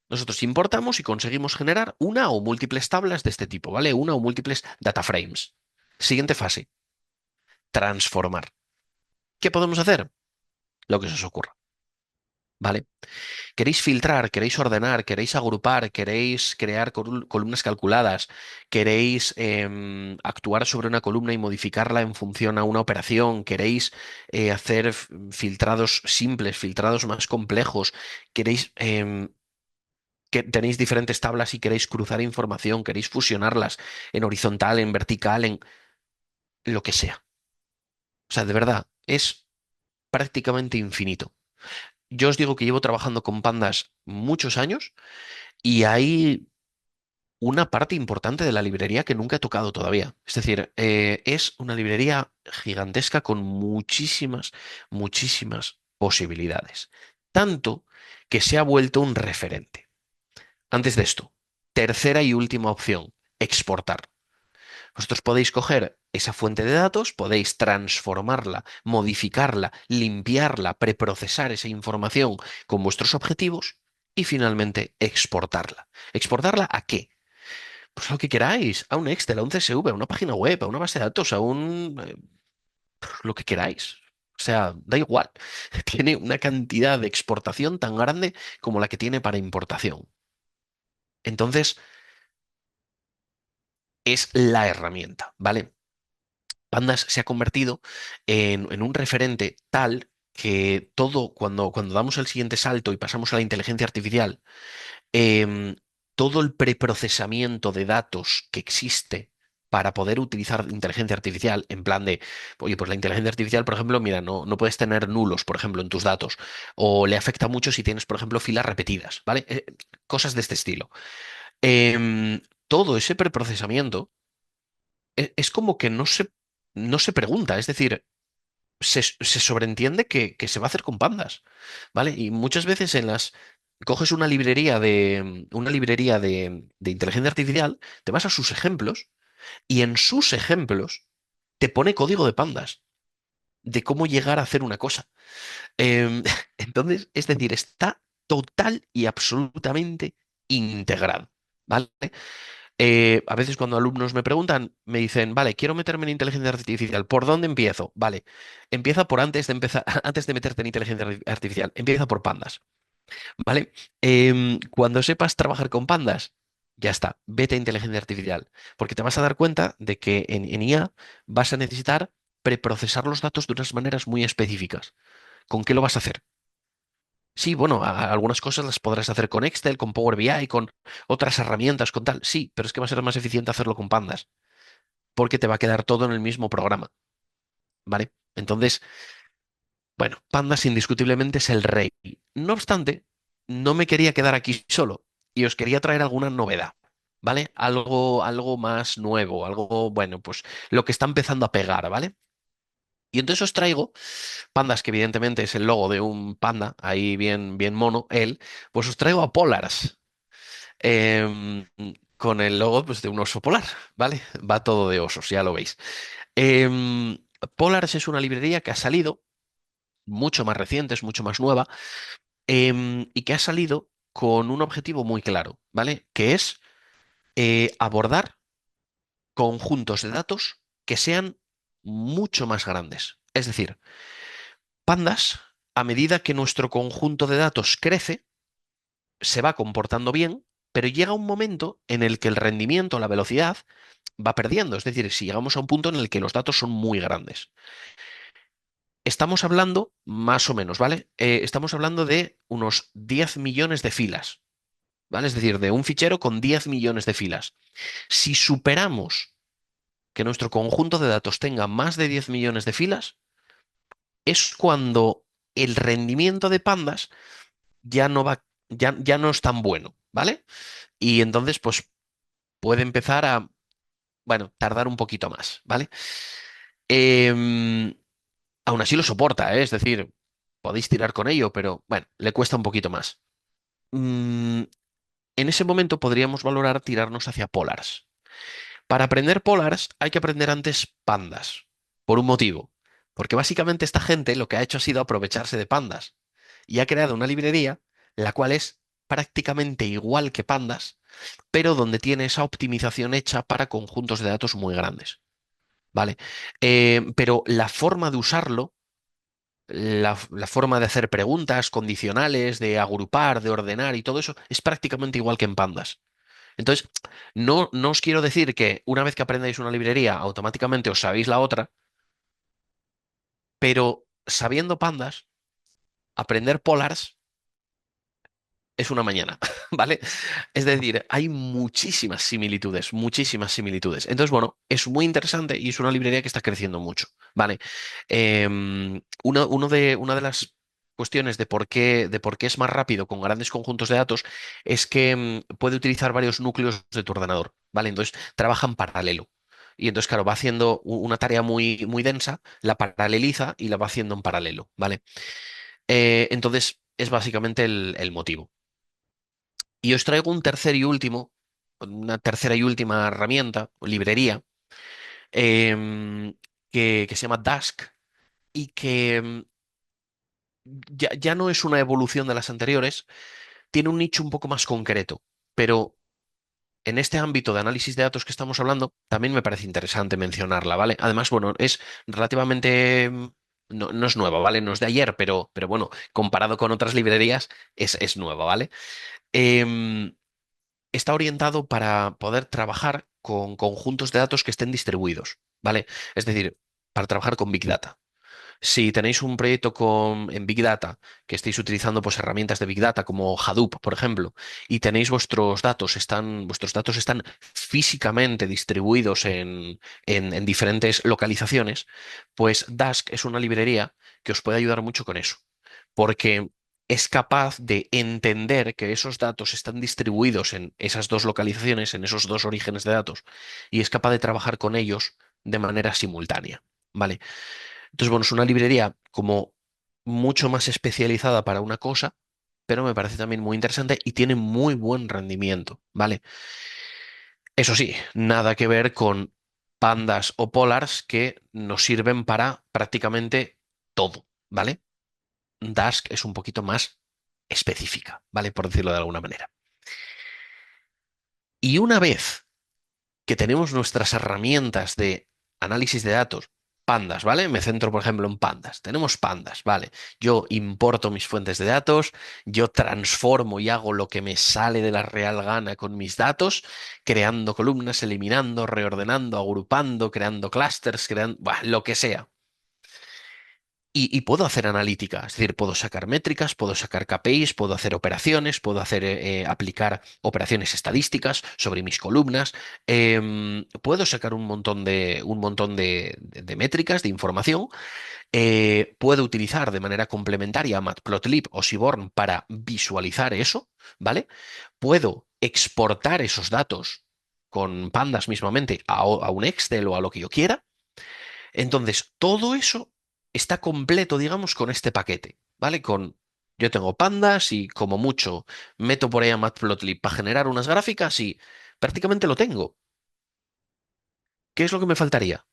Nosotros importamos y conseguimos generar una o múltiples tablas de este tipo, ¿vale? Una o múltiples data frames. Siguiente fase, transformar. ¿Qué podemos hacer? Lo que se os ocurra, ¿vale? ¿Queréis filtrar, queréis ordenar, queréis agrupar, queréis crear columnas calculadas, queréis actuar sobre una columna y modificarla en función a una operación, queréis hacer filtrados simples, filtrados más complejos, queréis que tenéis diferentes tablas y queréis cruzar información, queréis fusionarlas en horizontal, en vertical, en lo que sea? O sea, de verdad, es prácticamente infinito. Yo os digo que llevo trabajando con pandas muchos años y hay una parte importante de la librería que nunca he tocado todavía. Es decir, es una librería gigantesca con muchísimas, muchísimas posibilidades. Tanto que se ha vuelto un referente. Antes de esto, tercera y última opción, exportar. Vosotros podéis coger esa fuente de datos, podéis transformarla, modificarla, limpiarla, preprocesar esa información con vuestros objetivos y finalmente exportarla. ¿Exportarla a qué? Pues lo que queráis, a un Excel, a un CSV, a una página web, a una base de datos, a un... lo que queráis. O sea, da igual. Tiene una cantidad de exportación tan grande como la que tiene para importación. Entonces, es la herramienta, ¿vale? Pandas se ha convertido en un referente tal que todo, cuando damos el siguiente salto y pasamos a la inteligencia artificial, em, todo el preprocesamiento de datos que existe para poder utilizar inteligencia artificial, en plan de, oye, pues la inteligencia artificial, por ejemplo, mira, no puedes tener nulos, por ejemplo, en tus datos, o le afecta mucho si tienes, por ejemplo, filas repetidas, ¿vale? Cosas de este estilo. Todo ese preprocesamiento es como que no se pregunta, es decir, se sobreentiende que se va a hacer con pandas, ¿vale? Y muchas veces coges una librería de inteligencia artificial, te vas a sus ejemplos y en sus ejemplos te pone código de pandas de cómo llegar a hacer una cosa. Entonces, es decir, está total y absolutamente integrado, ¿vale? A veces cuando alumnos me preguntan, me dicen, vale, quiero meterme en inteligencia artificial, ¿por dónde empiezo? Vale, empieza por antes de empezar, antes de meterte en inteligencia artificial, empieza por pandas, ¿vale? Cuando sepas trabajar con pandas, ya está, vete a inteligencia artificial, porque te vas a dar cuenta de que en IA vas a necesitar preprocesar los datos de unas maneras muy específicas. ¿Con qué lo vas a hacer? Sí, bueno, algunas cosas las podrás hacer con Excel, con Power BI, con otras herramientas, con tal. Sí, pero es que va a ser más eficiente hacerlo con pandas, porque te va a quedar todo en el mismo programa, ¿vale? Entonces, bueno, pandas indiscutiblemente es el rey. No obstante, no me quería quedar aquí solo y os quería traer alguna novedad, ¿vale? Algo más nuevo, algo, bueno, pues lo que está empezando a pegar, ¿vale? Y entonces os traigo pandas, que evidentemente es el logo de un panda, ahí bien, bien mono, él, pues os traigo a Polars. em, con el logo pues, de un oso polar, ¿vale? Va todo de osos, ya lo veis. Em, Polars es una librería que ha salido, mucho más reciente, es mucho más nueva, y que ha salido con un objetivo muy claro, ¿vale? Que es abordar conjuntos de datos que sean mucho más grandes. Es decir, pandas, a medida que nuestro conjunto de datos crece, se va comportando bien, pero llega un momento en el que el rendimiento, la velocidad, va perdiendo. Es decir, si llegamos a un punto en el que los datos son muy grandes. Estamos hablando, más o menos, ¿vale? Estamos hablando de unos 10 millones de filas, ¿vale? Es decir, de un fichero con 10 millones de filas. Si superamos que nuestro conjunto de datos tenga más de 10 millones de filas, es cuando el rendimiento de pandas ya no es tan bueno, ¿vale? Y entonces, pues puede empezar a, bueno, tardar un poquito más, ¿vale? Em, Aún así lo soporta, ¿eh? Es decir, podéis tirar con ello, pero bueno, le cuesta un poquito más. Mm, en ese momento podríamos valorar tirarnos hacia Polars. Para aprender Polars hay que aprender antes pandas, por un motivo. Porque básicamente esta gente lo que ha hecho ha sido aprovecharse de pandas y ha creado una librería la cual es prácticamente igual que pandas, pero donde tiene esa optimización hecha para conjuntos de datos muy grandes. ¿Vale? Pero la forma de usarlo, la forma de hacer preguntas condicionales, de agrupar, de ordenar y todo eso, es prácticamente igual que en pandas. Entonces, no os quiero decir que una vez que aprendáis una librería, automáticamente os sabéis la otra, pero sabiendo pandas, aprender polars es una mañana, ¿vale? Es decir, hay muchísimas similitudes, muchísimas similitudes. Entonces, bueno, es muy interesante y es una librería que está creciendo mucho, ¿vale? Una de las cuestiones de por qué es más rápido con grandes conjuntos de datos es que puede utilizar varios núcleos de tu ordenador, ¿vale? Entonces, trabaja en paralelo. Y entonces, claro, va haciendo una tarea muy, muy densa, la paraleliza y la va haciendo en paralelo, ¿vale? Entonces, es básicamente el motivo. Y os traigo una tercera y última herramienta o librería em, que se llama Dask y que ya no es una evolución de las anteriores, tiene un nicho un poco más concreto, pero en este ámbito de análisis de datos que estamos hablando, también me parece interesante mencionarla, ¿vale? Además, bueno, es relativamente... no es nueva, ¿vale? No es de ayer, pero bueno, comparado con otras librerías, es nueva, ¿vale? Em, Está orientado para poder trabajar con conjuntos de datos que estén distribuidos, ¿vale? Es decir, para trabajar con Big Data. Si tenéis un proyecto en Big Data, que estéis utilizando pues, herramientas de Big Data como Hadoop, por ejemplo, y tenéis vuestros datos están físicamente distribuidos en diferentes localizaciones, pues Dask es una librería que os puede ayudar mucho con eso, porque es capaz de entender que esos datos están distribuidos en esas dos localizaciones, en esos dos orígenes de datos, y es capaz de trabajar con ellos de manera simultánea. ¿Vale? Entonces, bueno, es una librería como mucho más especializada para una cosa, pero me parece también muy interesante y tiene muy buen rendimiento, ¿vale? Eso sí, nada que ver con pandas o polars que nos sirven para prácticamente todo, ¿vale? Dask es un poquito más específica, ¿vale? Por decirlo de alguna manera. Y una vez que tenemos nuestras herramientas de análisis de datos, pandas, ¿vale? Me centro, por ejemplo, en pandas. Tenemos pandas, ¿vale? Yo importo mis fuentes de datos, yo transformo y hago lo que me sale de la real gana con mis datos, creando columnas, eliminando, reordenando, agrupando, creando clusters, creando, buah, lo que sea. Y puedo hacer analítica, es decir, puedo sacar métricas, puedo sacar KPIs, puedo hacer operaciones, puedo aplicar operaciones estadísticas sobre mis columnas, puedo sacar un montón de métricas, de información, puedo utilizar de manera complementaria Matplotlib o Seaborn para visualizar eso, ¿vale? Puedo exportar esos datos con Pandas mismamente a un Excel o a lo que yo quiera. Entonces, todo eso está completo, digamos, con este paquete, ¿vale? Yo tengo pandas y como mucho meto por ahí a Matplotlib para generar unas gráficas y prácticamente lo tengo. ¿Qué es lo que me faltaría?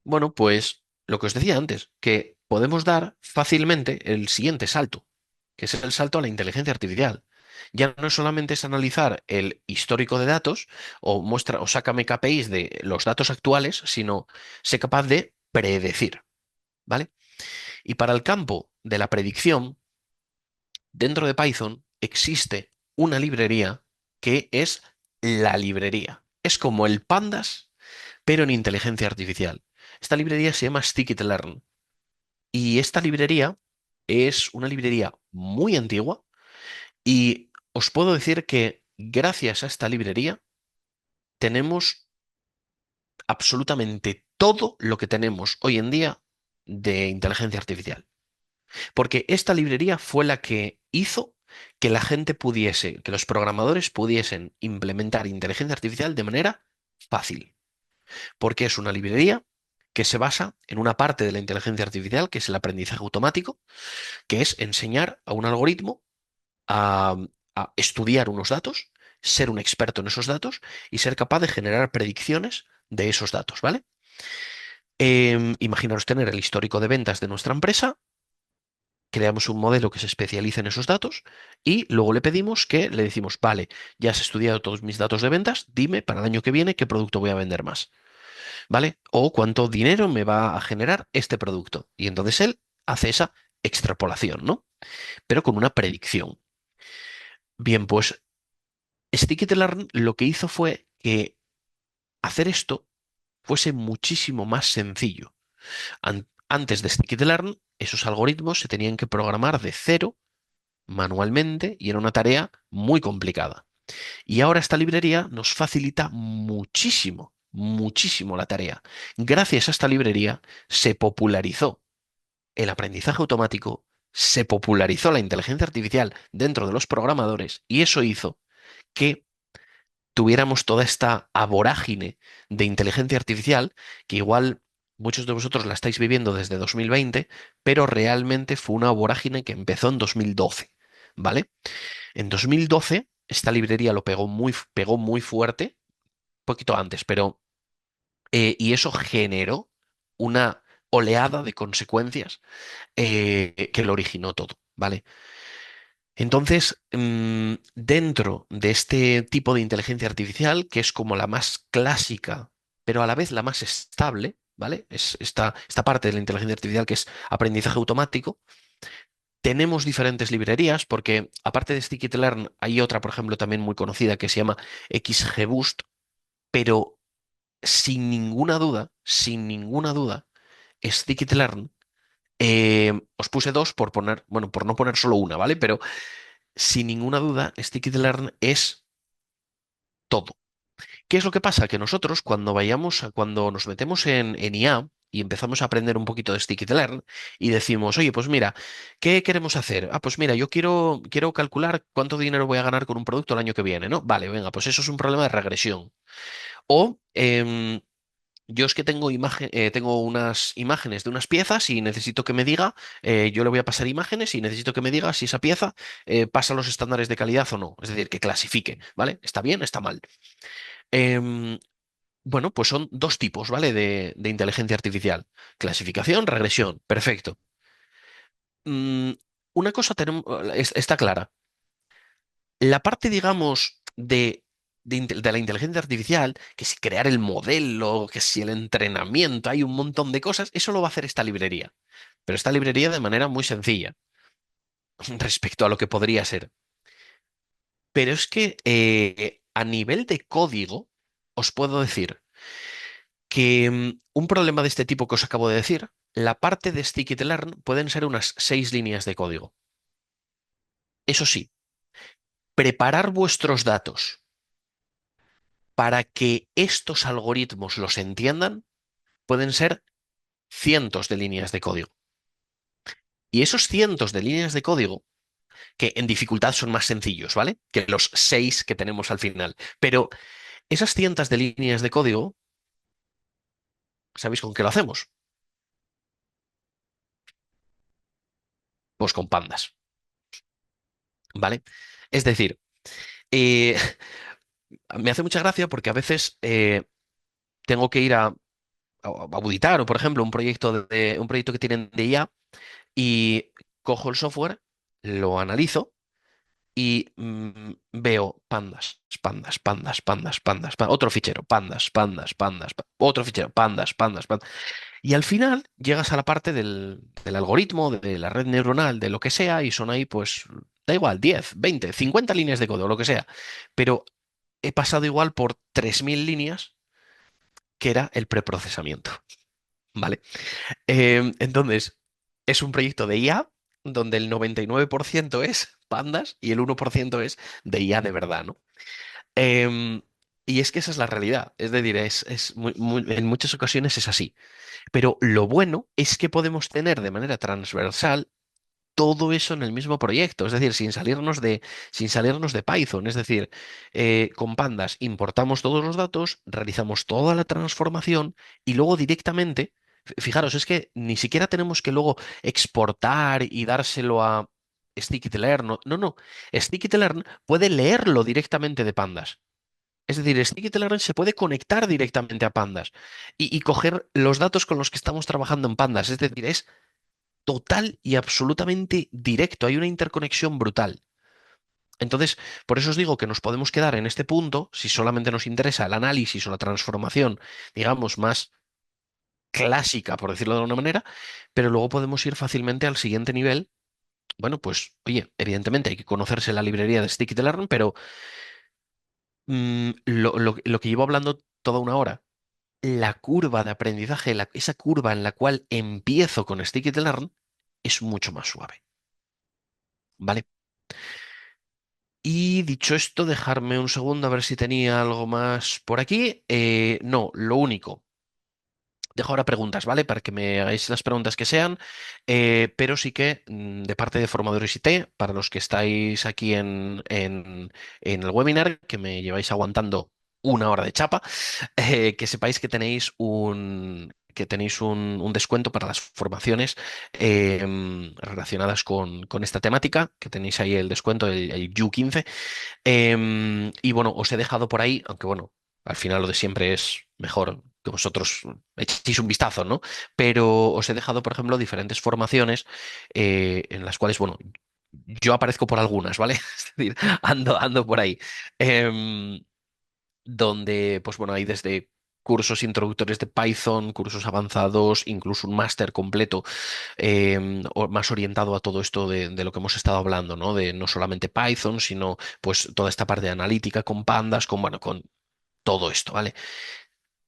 Bueno, pues lo que os decía antes, que podemos dar fácilmente el siguiente salto, que es el salto a la inteligencia artificial. Ya no solamente es analizar el histórico de datos o sácame KPIs de los datos actuales, sino ser capaz de predecir, ¿vale? Y para el campo de la predicción, dentro de Python existe una librería que es la librería. Es como el Pandas, pero en inteligencia artificial. Esta librería se llama Scikit-learn. Y esta librería es una librería muy antigua y os puedo decir que gracias a esta librería tenemos absolutamente todo lo que tenemos hoy en día de inteligencia artificial. Porque esta librería fue la que hizo que la gente pudiese, que los programadores pudiesen implementar inteligencia artificial de manera fácil. Porque es una librería que se basa en una parte de la inteligencia artificial, que es el aprendizaje automático, que es enseñar a un algoritmo a, a estudiar unos datos, ser un experto en esos datos y ser capaz de generar predicciones de esos datos, ¿vale? Imaginaros tener el histórico de ventas de nuestra empresa, creamos un modelo que se especialice en esos datos y luego le pedimos que le decimos, vale, ya has estudiado todos mis datos de ventas, dime para el año que viene qué producto voy a vender más, ¿vale? O cuánto dinero me va a generar este producto. Y entonces él hace esa extrapolación, ¿no? Pero con una predicción. Bien, pues Scikit-learn lo que hizo fue que hacer esto fuese muchísimo más sencillo. Antes de Scikit-learn, esos algoritmos se tenían que programar de cero manualmente y era una tarea muy complicada. Y ahora esta librería nos facilita muchísimo, muchísimo la tarea. Gracias a esta librería se popularizó el aprendizaje automático, se popularizó la inteligencia artificial dentro de los programadores y eso hizo que tuviéramos toda esta vorágine de inteligencia artificial que igual muchos de vosotros la estáis viviendo desde 2020, pero realmente fue una vorágine que empezó en 2012, ¿vale? En 2012 esta librería lo pegó muy fuerte, un poquito antes, pero y eso generó una oleada de consecuencias que lo originó todo, ¿vale? Entonces, dentro de este tipo de inteligencia artificial, que es como la más clásica, pero a la vez la más estable, ¿vale? Es esta parte de la inteligencia artificial que es aprendizaje automático. Tenemos diferentes librerías, porque aparte de Scikit-learn hay otra, por ejemplo, también muy conocida que se llama XGBoost, pero sin ninguna duda, Scikit-learn, os puse dos por poner, bueno, por no poner solo una, ¿vale? Pero sin ninguna duda, Scikit-learn es todo. ¿Qué es lo que pasa? Que nosotros cuando nos metemos en IA y empezamos a aprender un poquito de Scikit-learn y decimos, oye, pues mira, ¿qué queremos hacer? Ah, pues mira, yo quiero calcular cuánto dinero voy a ganar con un producto el año que viene, ¿no? Vale, venga, pues eso es un problema de regresión. O yo es que tengo unas imágenes de unas piezas y necesito que me diga, yo le voy a pasar imágenes y necesito que me diga si esa pieza pasa los estándares de calidad o no. Es decir, que clasifique, ¿vale? ¿Está bien? ¿Está mal? Em, bueno, pues son dos tipos, ¿vale? De inteligencia artificial. Clasificación, regresión. Perfecto. Mm, una cosa está clara. La parte, digamos, de la inteligencia artificial, que si crear el modelo, que si el entrenamiento, hay un montón de cosas, eso lo va a hacer esta librería. Pero esta librería de manera muy sencilla respecto a lo que podría ser. Pero es que a nivel de código, os puedo decir que un problema de este tipo que os acabo de decir, la parte de Scikit-learn pueden ser unas 6 líneas de código. Eso sí, preparar vuestros datos para que estos algoritmos los entiendan pueden ser cientos de líneas de código. Y esos cientos de líneas de código, que en dificultad son más sencillos, ¿vale? Que los 6 que tenemos al final. Pero esas cientos de líneas de código, ¿sabéis con qué lo hacemos? Pues con pandas, ¿vale? Es decir, eh, me hace mucha gracia porque a veces tengo que ir a auditar, o por ejemplo, un proyecto que tienen de IA y cojo el software, lo analizo y veo pandas, pandas, pandas, pandas, pandas, otro fichero, pandas, pandas, pandas, otro fichero, pandas, pandas, pandas. Y al final llegas a la parte del algoritmo, de la red neuronal, de lo que sea, y son ahí, pues, da igual, 10 20 50 líneas de código, lo que sea. Pero he pasado igual por 3000 líneas, que era el preprocesamiento, ¿vale? Entonces, es un proyecto de IA donde el 99% es pandas y el 1% es de IA de verdad, ¿no? Em, y es que esa es la realidad. Es decir, en muchas ocasiones es así. Pero lo bueno es que podemos tener de manera transversal todo eso en el mismo proyecto, es decir, sin salirnos de Python. Es decir, con Pandas importamos todos los datos, realizamos toda la transformación y luego directamente, fijaros, es que ni siquiera tenemos que luego exportar y dárselo a Scikit-learn. No, no, no. Scikit-learn puede leerlo directamente de Pandas. Es decir, Scikit-learn se puede conectar directamente a Pandas y coger los datos con los que estamos trabajando en Pandas. Es decir, es total y absolutamente directo. Hay una interconexión brutal. Entonces, por eso os digo que nos podemos quedar en este punto si solamente nos interesa el análisis o la transformación, digamos, más clásica, por decirlo de alguna manera, pero luego podemos ir fácilmente al siguiente nivel. Bueno, pues, oye, evidentemente hay que conocerse la librería de Scikit-learn, pero lo que llevo hablando toda una hora, la curva de aprendizaje, esa curva en la cual empiezo con Scikit-learn, es mucho más suave. ¿Vale? Y dicho esto, dejarme un segundo a ver si tenía algo más por aquí. No, lo único. Dejo ahora preguntas, ¿vale? Para que me hagáis las preguntas que sean, pero sí que de parte de Formadores IT, para los que estáis aquí en el webinar, que me lleváis aguantando una hora de chapa, que sepáis que tenéis un descuento para las formaciones relacionadas con esta temática, que tenéis ahí el descuento, el U15. Y bueno, os he dejado por ahí, aunque bueno, al final lo de siempre es mejor que vosotros echéis un vistazo, ¿no? Pero os he dejado, por ejemplo, diferentes formaciones en las cuales, bueno, yo aparezco por algunas, ¿vale? Es decir, ando por ahí. Em, donde, pues bueno, hay desde cursos introductorios de Python, cursos avanzados, incluso un máster completo más orientado a todo esto de lo que hemos estado hablando, ¿no? De no solamente Python, sino pues toda esta parte de analítica con pandas, bueno, con todo esto, ¿vale?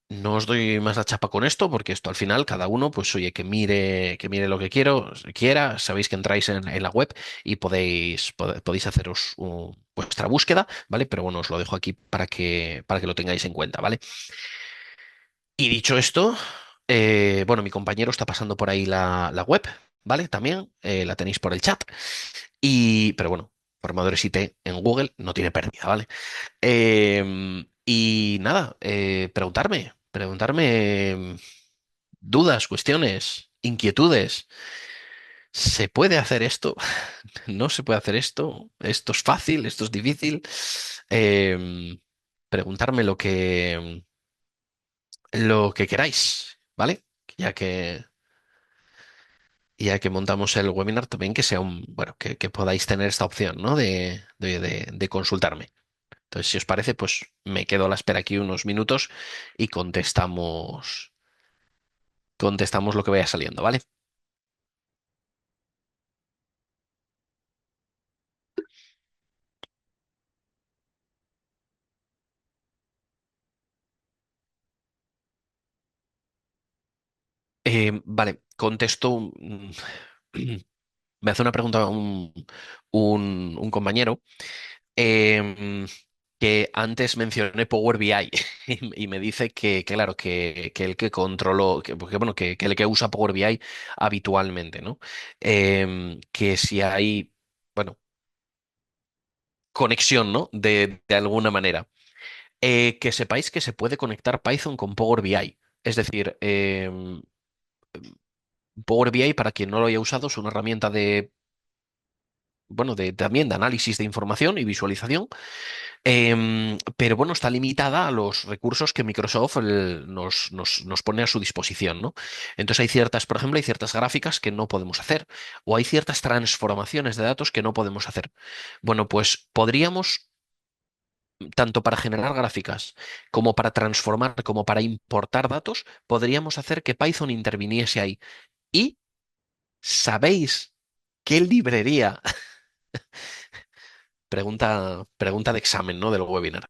No os doy más la chapa con esto, porque esto al final cada uno, pues oye, que mire lo que quiera, sabéis que entráis en la web y podéis haceros vuestra búsqueda, ¿vale? Pero bueno, os lo dejo aquí para que lo tengáis en cuenta, ¿vale? Y dicho esto, bueno, mi compañero está pasando por ahí la web, ¿vale? También la tenéis por el chat. Pero bueno, formadores IT en Google no tiene pérdida, ¿vale? Y nada, preguntarme dudas, cuestiones, inquietudes. ¿Se puede hacer esto? ¿No se puede hacer esto? ¿Esto es fácil? ¿Esto es difícil? Em, Preguntarme lo que queráis, ¿vale? Ya que, ya que montamos el webinar también que sea bueno, que podáis tener esta opción, ¿no? De consultarme. Entonces, si os parece, pues me quedo a la espera aquí unos minutos y contestamos lo que vaya saliendo, ¿vale? Vale, contesto. Me hace una pregunta un compañero em, que antes mencioné Power BI y me dice claro, que el que controló, bueno, que el que usa Power BI habitualmente, ¿no? Que si hay, bueno, conexión, ¿no? De alguna manera. Que sepáis que se puede conectar Python con Power BI. Es decir, Power BI, para quien no lo haya usado, es una herramienta bueno, también de análisis de información y visualización. Pero bueno, está limitada a los recursos que Microsoft nos pone a su disposición, ¿no? Entonces hay ciertas, por ejemplo, hay ciertas gráficas que no podemos hacer o hay ciertas transformaciones de datos que no podemos hacer. Bueno, pues podríamos, tanto para generar gráficas como para transformar, como para importar datos, podríamos hacer que Python interviniese ahí. ¿Y sabéis qué librería? Pregunta de examen, ¿no? Del webinar.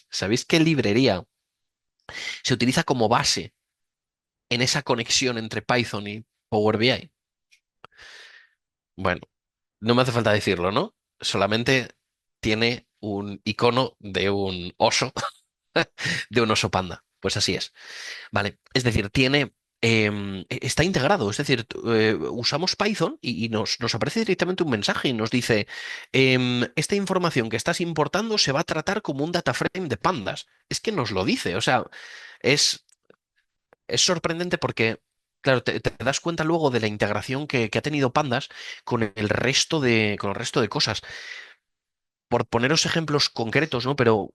¿Sabéis qué librería se utiliza como base en esa conexión entre Python y Power BI? Bueno, no me hace falta decirlo, ¿no? Solamente tiene un icono de un oso, de un oso panda. Pues así es. Vale, es decir, está integrado, es decir, usamos Python y nos aparece directamente un mensaje y nos dice, esta información que estás importando se va a tratar como un data frame de pandas. Es que nos lo dice, o sea, es, es sorprendente porque, claro, te das cuenta luego de la integración que ha tenido pandas con el resto de cosas. Por poneros ejemplos concretos, ¿no? Pero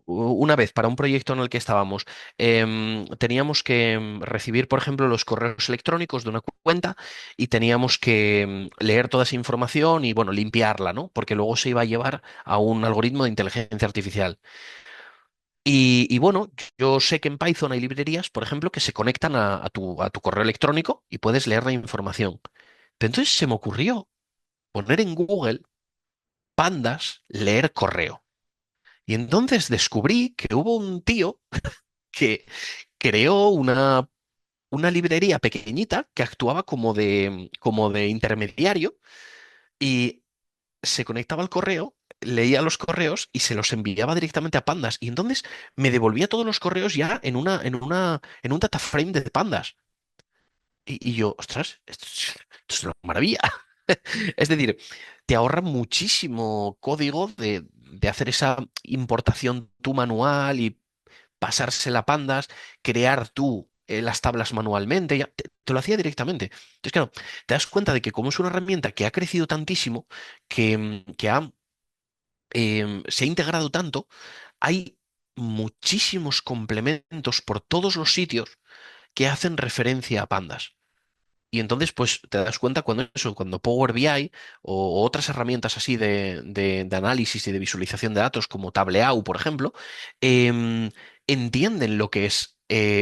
una vez para un proyecto en el que estábamos, teníamos que recibir, por ejemplo, los correos electrónicos de una cuenta y teníamos que leer toda esa información y, bueno, limpiarla, ¿no? Porque luego se iba a llevar a un algoritmo de inteligencia artificial. Y bueno, yo sé que en Python hay librerías, por ejemplo, que se conectan a tu correo electrónico y puedes leer la información. Pero entonces se me ocurrió poner en Google pandas leer correo. Y entonces descubrí que hubo un tío que creó una librería pequeñita que actuaba como de intermediario y se conectaba al correo, leía los correos y se los enviaba directamente a Pandas. Y entonces me devolvía todos los correos ya en un data frame de Pandas. Y yo, ostras, esto es una maravilla. Es decir, te ahorra muchísimo código de hacer esa importación tú manual y pasársela a Pandas, crear tú las tablas manualmente, ya, te lo hacía directamente. Entonces, claro, te das cuenta de que como es una herramienta que ha crecido tantísimo, que se ha integrado tanto, hay muchísimos complementos por todos los sitios que hacen referencia a Pandas. Y entonces, pues te das cuenta cuando Power BI o otras herramientas así de análisis y de visualización de datos como Tableau, por ejemplo, entienden lo que es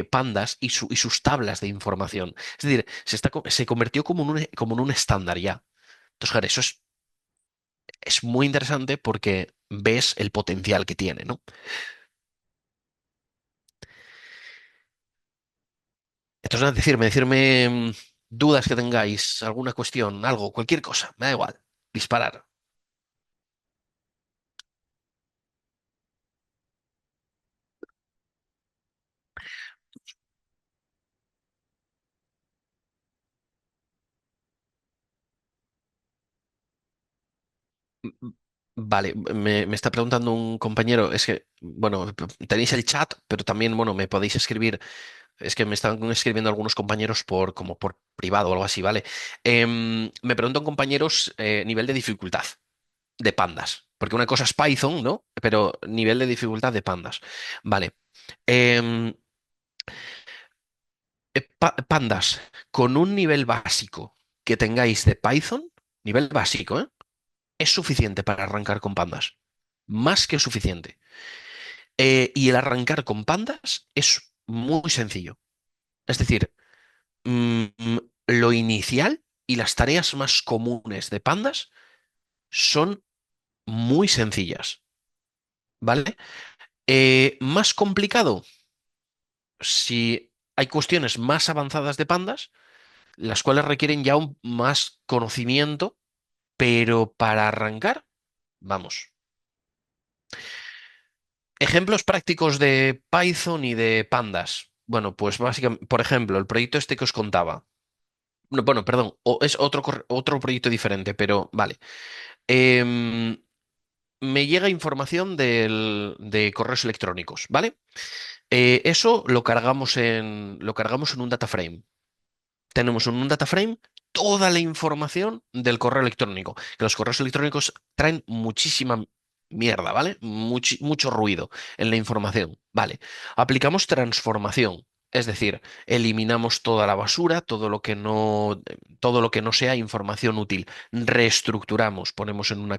Pandas y sus tablas de información. Es decir, se convirtió como en un estándar ya. Entonces, claro, es muy interesante porque ves el potencial que tiene, ¿no? Entonces, nada, decirme dudas que tengáis, alguna cuestión, algo, cualquier cosa, me da igual. Disparar. Vale, me está preguntando un compañero, es que, bueno, tenéis el chat, pero también, bueno, me podéis escribir, es que me están escribiendo algunos compañeros como por privado o algo así, ¿vale? Me preguntan compañeros nivel de dificultad de pandas, porque una cosa es Python, ¿no? Pero nivel de dificultad de pandas. Vale. Em, Pandas, con un nivel básico que tengáis de Python, nivel básico, ¿eh? Es suficiente para arrancar con pandas. Más que suficiente. Y el arrancar con pandas es muy sencillo. Es decir, lo inicial y las tareas más comunes de pandas son muy sencillas, ¿vale? Más complicado, si hay cuestiones más avanzadas de pandas, las cuales requieren ya un más conocimiento, pero para arrancar, vamos. Ejemplos prácticos de Python y de pandas. Bueno, pues básicamente, por ejemplo, el proyecto este que os contaba. No, bueno, perdón, es otro proyecto diferente, pero vale. Em, Me llega información de correos electrónicos, ¿vale? Eso lo cargamos en un data frame. Tenemos en un data frame toda la información del correo electrónico. Que los correos electrónicos traen muchísima mierda, ¿vale? Mucho ruido en la información. Vale. Aplicamos transformación. Es decir, eliminamos toda la basura, todo lo que no sea información útil. Reestructuramos, ponemos en una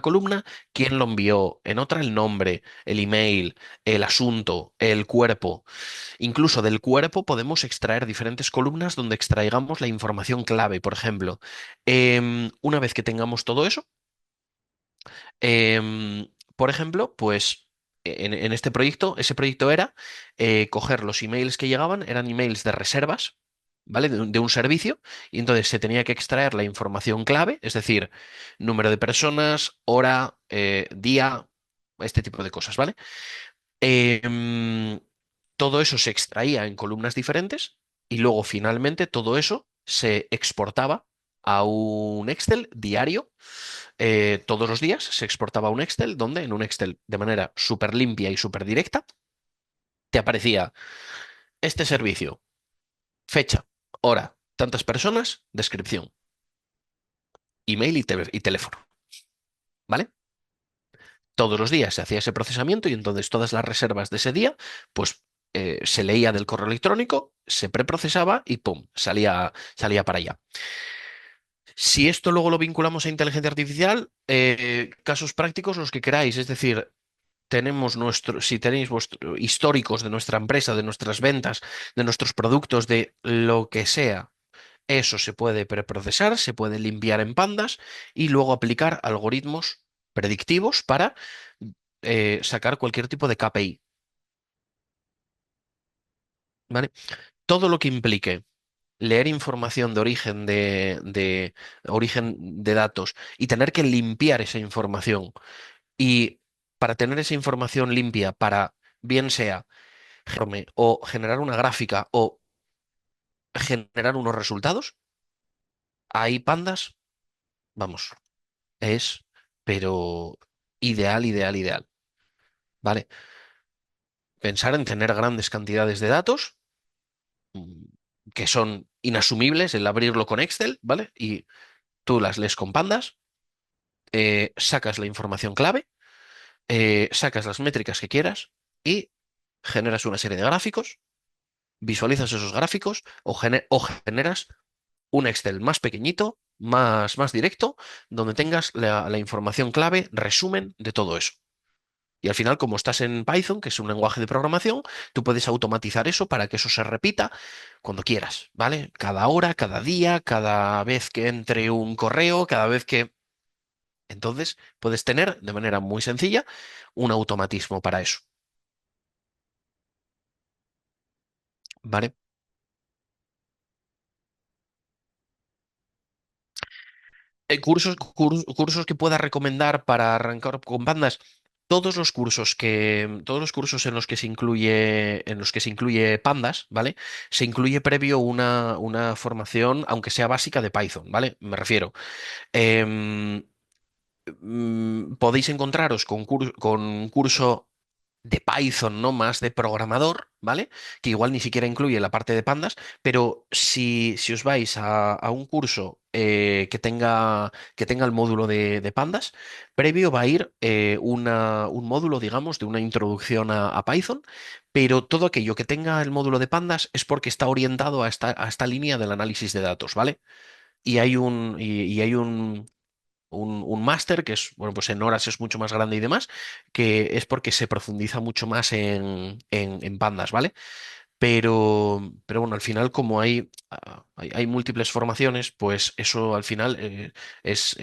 columna quién lo envió, en otra el nombre, el email, el asunto, el cuerpo. Incluso del cuerpo podemos extraer diferentes columnas donde extraigamos la información clave. Por ejemplo, una vez que tengamos todo eso, por ejemplo, pues en este proyecto, ese proyecto era coger los emails que llegaban, eran emails de reservas, ¿vale? De un servicio, y entonces se tenía que extraer la información clave, es decir, número de personas, hora, día, este tipo de cosas, ¿vale? Em, Todo eso se extraía en columnas diferentes y luego finalmente todo eso se exportaba a un Excel diario. Todos los días se exportaba a un Excel donde en un Excel de manera súper limpia y súper directa te aparecía este servicio, fecha, hora, tantas personas, descripción, email y teléfono, ¿vale? Todos los días se hacía ese procesamiento y entonces todas las reservas de ese día, pues se leía del correo electrónico, se preprocesaba y ¡pum! Salía para allá. Si esto luego lo vinculamos a inteligencia artificial, casos prácticos los que queráis, es decir, si tenéis vuestros históricos de nuestra empresa, de nuestras ventas, de nuestros productos, de lo que sea, eso se puede preprocesar, se puede limpiar en pandas y luego aplicar algoritmos predictivos para sacar cualquier tipo de KPI, ¿vale? Todo lo que implique leer información de origen de datos y tener que limpiar esa información y para tener esa información limpia para bien sea o generar una gráfica o generar unos resultados, ahí pandas, vamos, es pero ideal, ideal, ideal, ¿vale? Pensar en tener grandes cantidades de datos mm, que son inasumibles el abrirlo con Excel, ¿vale? Y tú las lees con pandas, sacas la información clave, sacas las métricas que quieras y generas una serie de gráficos, visualizas esos gráficos o generas un Excel más pequeñito, más directo, donde tengas la información clave, resumen de todo eso. Y al final, como estás en Python, que es un lenguaje de programación, tú puedes automatizar eso para que eso se repita cuando quieras, ¿vale? Cada hora, cada día, cada vez que entre un correo, cada vez que... Entonces, puedes tener de manera muy sencilla un automatismo para eso, ¿vale? Cursos que pueda recomendar para arrancar con bandas. Todos los cursos en los que se incluye pandas, ¿vale? Se incluye previo una formación, aunque sea básica, de Python, ¿vale? Me refiero. Em, Podéis encontraros con un curso de Python, ¿no? Más de programador, ¿vale? Que igual ni siquiera incluye la parte de pandas, pero si os vais a un curso que tenga el módulo de pandas, previo va a ir un módulo, digamos, de una introducción a Python, pero todo aquello que tenga el módulo de pandas es porque está orientado a esta línea del análisis de datos, ¿vale? Y hay un máster que es, bueno, pues en horas es mucho más grande y demás, que es porque se profundiza mucho más en pandas, ¿vale? Pero bueno, al final, como hay múltiples formaciones, pues eso al final es,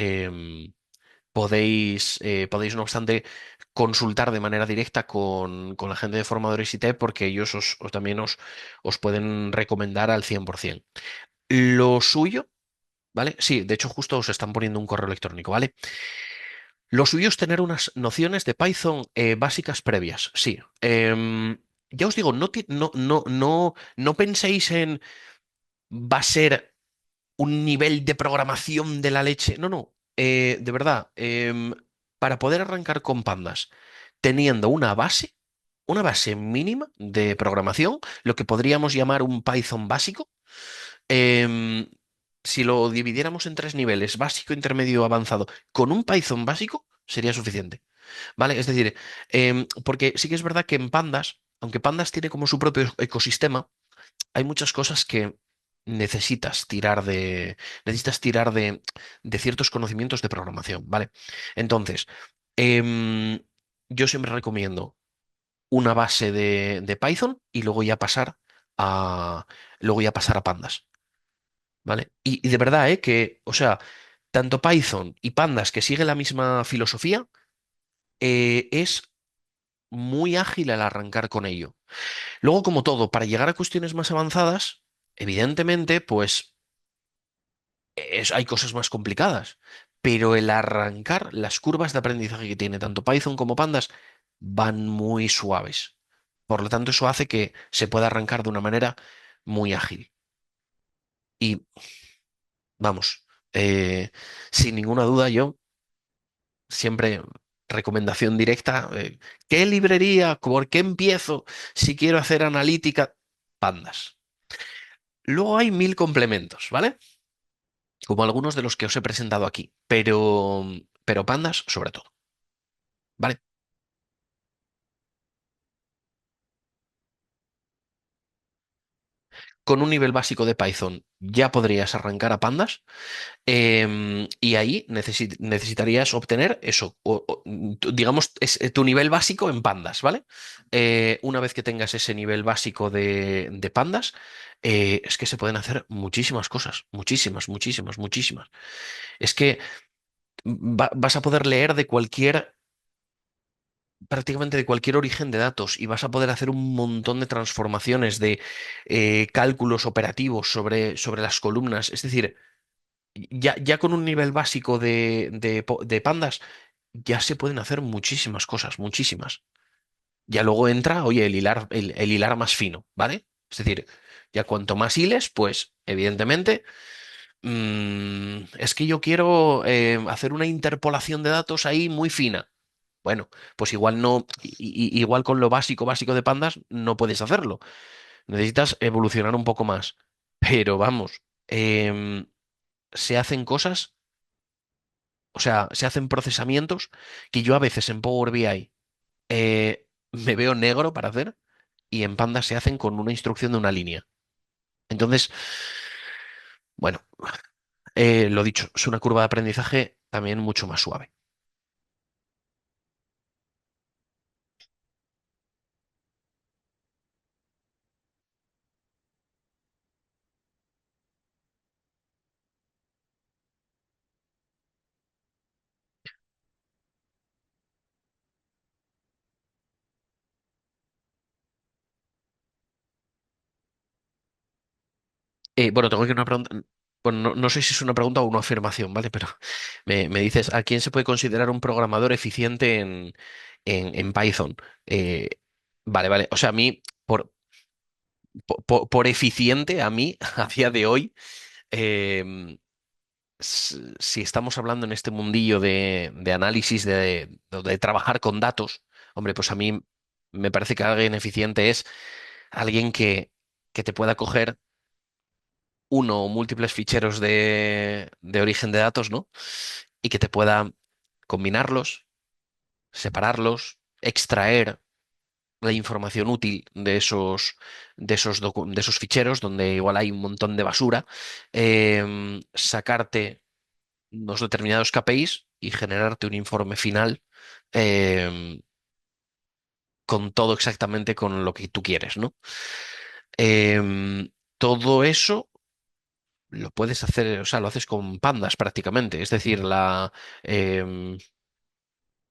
podéis, no obstante, consultar de manera directa con la gente de formadores IT porque ellos también os pueden recomendar al 100%. Lo suyo, ¿vale? Sí, de hecho justo os están poniendo un correo electrónico, ¿vale? Lo suyo es tener unas nociones de Python básicas previas, sí. Ya os digo, no penséis en va a ser un nivel de programación de la leche. No, no. De verdad, para poder arrancar con pandas, teniendo una base mínima de programación, lo que podríamos llamar un Python básico, em, si lo dividiéramos en tres niveles, básico, intermedio, avanzado, con un Python básico sería suficiente. ¿Vale? Es decir, porque sí que es verdad que en Pandas, aunque Pandas tiene como su propio ecosistema, hay muchas cosas que necesitas tirar de ciertos conocimientos de programación, ¿vale? Entonces, em, yo siempre recomiendo una base de Python y a, luego ya pasar a Pandas, ¿vale? Y de verdad, que, o sea, tanto Python y Pandas, que sigue la misma filosofía, es muy ágil al arrancar con ello. Luego, como todo, para llegar a cuestiones más avanzadas, Evidentemente, pues hay cosas más complicadas, pero el arrancar las curvas de aprendizaje que tiene tanto Python como Pandas van muy suaves. Por lo tanto, eso hace que se pueda arrancar de una manera muy ágil. Y vamos, eh, sin ninguna duda, yo siempre recomendación directa, ¿qué librería? ¿Por qué empiezo si quiero hacer analítica? Pandas. Luego hay mil complementos, ¿vale? Como algunos de los que os he presentado aquí, pero Pandas sobre todo, ¿vale? Con un nivel básico de Python ya podrías arrancar a Pandas. Y ahí necesitarías obtener eso, digamos, tu nivel básico en pandas, ¿vale? Una vez que tengas ese nivel básico de pandas, es que se pueden hacer muchísimas cosas, muchísimas, muchísimas, muchísimas. Es que vas a poder leer de cualquier, prácticamente de cualquier origen de datos y vas a poder hacer un montón de transformaciones de cálculos operativos sobre las columnas. Es decir, ya con un nivel básico de pandas, ya se pueden hacer muchísimas cosas, muchísimas. Ya luego entra, oye, el hilar más fino, ¿vale? Es decir, ya cuanto más hiles, pues evidentemente, es que yo quiero hacer una interpolación de datos ahí muy fina. Bueno, pues igual no, igual con lo básico, básico de pandas, no puedes hacerlo. Necesitas evolucionar un poco más. Pero vamos, se hacen cosas. O sea, se hacen procesamientos que yo a veces en Power BI me veo negro para hacer y en Panda se hacen con una instrucción de una línea. Entonces, bueno, lo dicho, es una curva de aprendizaje también mucho más suave. Bueno, tengo aquí una pregunta. Bueno, no sé si es una pregunta o una afirmación, ¿vale? Pero me dices, ¿a quién se puede considerar un programador eficiente en Python? Eh, vale, vale. O sea, a mí, por eficiente, a mí, a día de hoy, em, si estamos hablando en este mundillo de análisis, de trabajar con datos, hombre, pues a mí me parece que alguien eficiente es alguien que te pueda coger uno o múltiples ficheros de origen de datos, ¿no? Y que te pueda combinarlos, separarlos, extraer la información útil de esos ficheros, donde igual hay un montón de basura, sacarte unos determinados KPIs y generarte un informe final eh, con todo exactamente con lo que tú quieres, ¿no? Todo eso lo puedes hacer, o sea, lo haces con pandas prácticamente, es decir, em,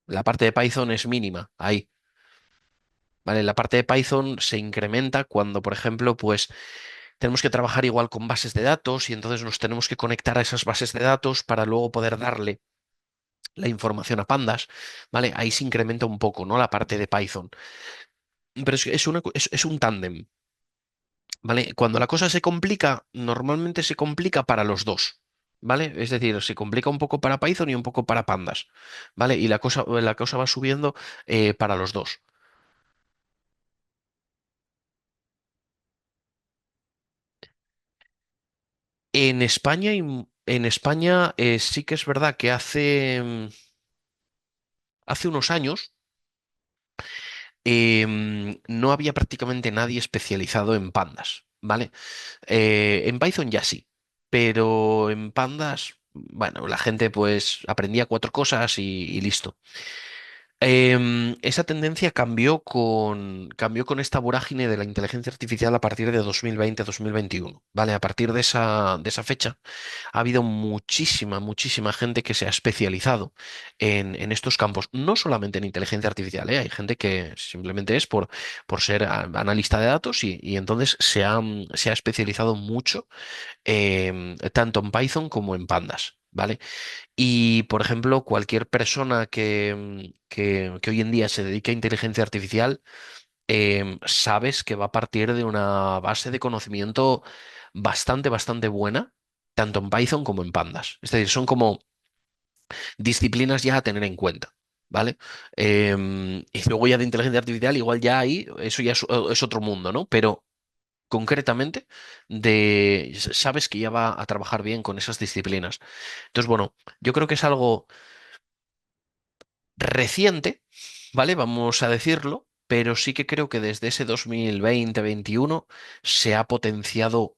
la parte de Python es mínima ahí. ¿Vale? La parte de Python se incrementa cuando, por ejemplo, pues tenemos que trabajar igual con bases de datos y entonces nos tenemos que conectar a esas bases de datos para luego poder darle la información a pandas, ¿vale? Ahí se incrementa un poco, ¿no? La parte de Python. Pero es un tándem, ¿vale? Cuando la cosa se complica, normalmente se complica para los dos, ¿vale? Es decir, se complica un poco para Python y un poco para pandas, ¿vale? Y la cosa va subiendo para los dos. En España sí que es verdad que hace unos años no había prácticamente nadie especializado en pandas, ¿vale? En Python ya sí, pero en pandas, bueno, la gente pues aprendía cuatro cosas y listo. Esa tendencia cambió con esta vorágine de la inteligencia artificial a partir de 2020-2021, ¿vale? A partir de esa fecha ha habido muchísima, muchísima gente que se ha especializado en estos campos, no solamente en inteligencia artificial, ¿eh? Hay gente que simplemente es por ser analista de datos y entonces se ha especializado mucho, tanto en Python como en Pandas. ¿Vale? Y, por ejemplo, cualquier persona que hoy en día se dedique a inteligencia artificial, sabes que va a partir de una base de conocimiento bastante, bastante buena, tanto en Python como en Pandas. Es decir, son como disciplinas ya a tener en cuenta. ¿Vale? Y luego ya de inteligencia artificial, igual ya ahí, eso ya es otro mundo, ¿no? Pero concretamente, sabes que ya va a trabajar bien con esas disciplinas. Entonces, bueno, yo creo que es algo reciente, ¿vale? Vamos a decirlo, pero sí que creo que desde ese 2020-21 se ha potenciado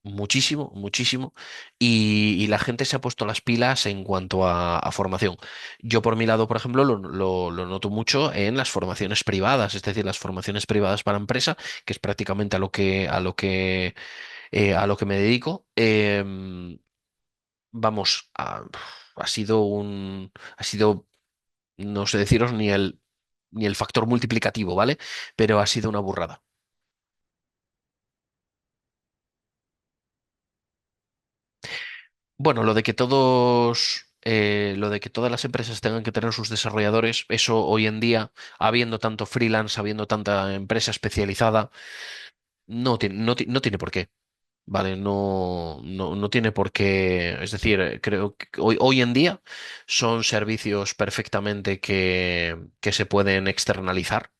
muchísimo, muchísimo, y la gente se ha puesto las pilas en cuanto a formación. Yo por mi lado, por ejemplo, lo noto mucho en las formaciones privadas, es decir, las formaciones privadas para empresa, que es prácticamente a lo que me dedico. Vamos, ha sido no sé deciros ni el factor multiplicativo, ¿vale? Pero ha sido una burrada. Bueno, lo de que todas las empresas tengan que tener sus desarrolladores, eso hoy en día, habiendo tanto freelance, habiendo tanta empresa especializada, no tiene por qué. Vale, no, no, no tiene por qué. Es decir, creo que hoy en día son servicios perfectamente que se pueden externalizar,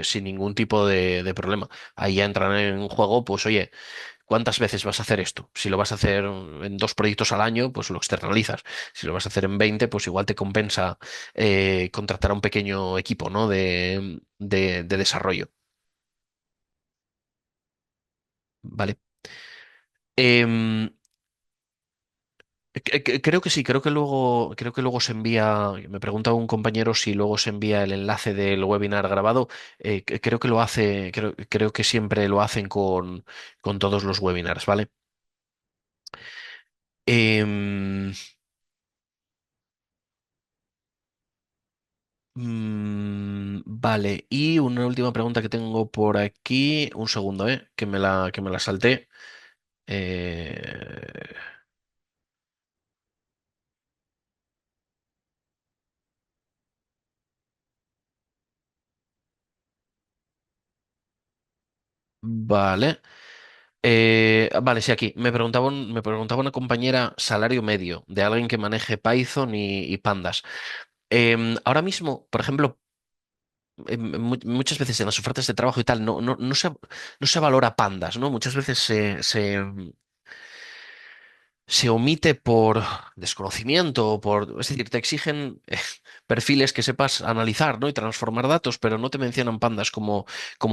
sin ningún tipo de problema. Ahí ya entran en juego, pues oye, ¿cuántas veces vas a hacer esto? Si lo vas a hacer en 2 proyectos al año, pues lo externalizas. Si lo vas a hacer en 20, pues igual te compensa contratar a un pequeño equipo, ¿no? de desarrollo. ¿Vale? Em, Creo que sí, creo que luego se envía, me pregunta un compañero si luego se envía el enlace del webinar grabado. Creo que lo hace, creo que siempre lo hacen con todos los webinars, ¿vale? Em, vale, y una última pregunta que tengo por aquí, un segundo, que me la salté. Eh, vale. Vale, sí, aquí. Me preguntaba una compañera salario medio de alguien que maneje Python y Pandas. Ahora mismo, por ejemplo, muchas veces en las ofertas de trabajo y tal, no se valora Pandas, ¿no? Muchas veces se omite por desconocimiento, es decir, te exigen perfiles que sepas analizar, ¿no? Y transformar datos, pero no te mencionan pandas como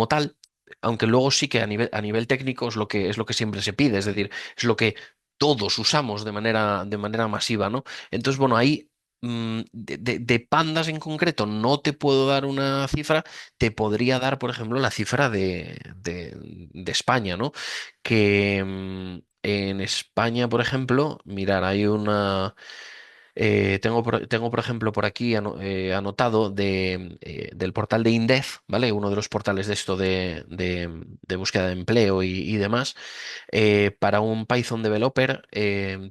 tal, aunque luego sí que a nivel técnico es lo que siempre se pide, es decir, es lo que todos usamos de manera masiva, ¿no? Entonces, bueno, ahí, de pandas en concreto no te puedo dar una cifra, te podría dar, por ejemplo, la cifra de España, ¿no? Que en España, por ejemplo, mirar, tengo, por ejemplo, por aquí anotado del portal de Indef, ¿vale? Uno de los portales de esto de búsqueda de empleo y demás. Para un Python developer,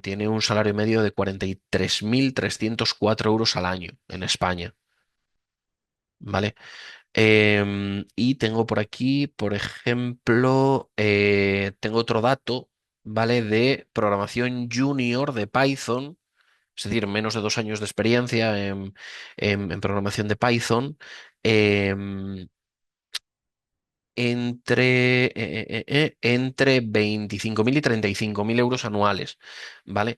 tiene un salario medio de 43.304 euros al año en España, ¿vale? Y tengo por aquí, por ejemplo, tengo otro dato, ¿vale? De programación junior de Python, es decir, menos de 2 años de experiencia en programación de Python, em, entre 25.000 y 35.000 euros anuales, ¿vale?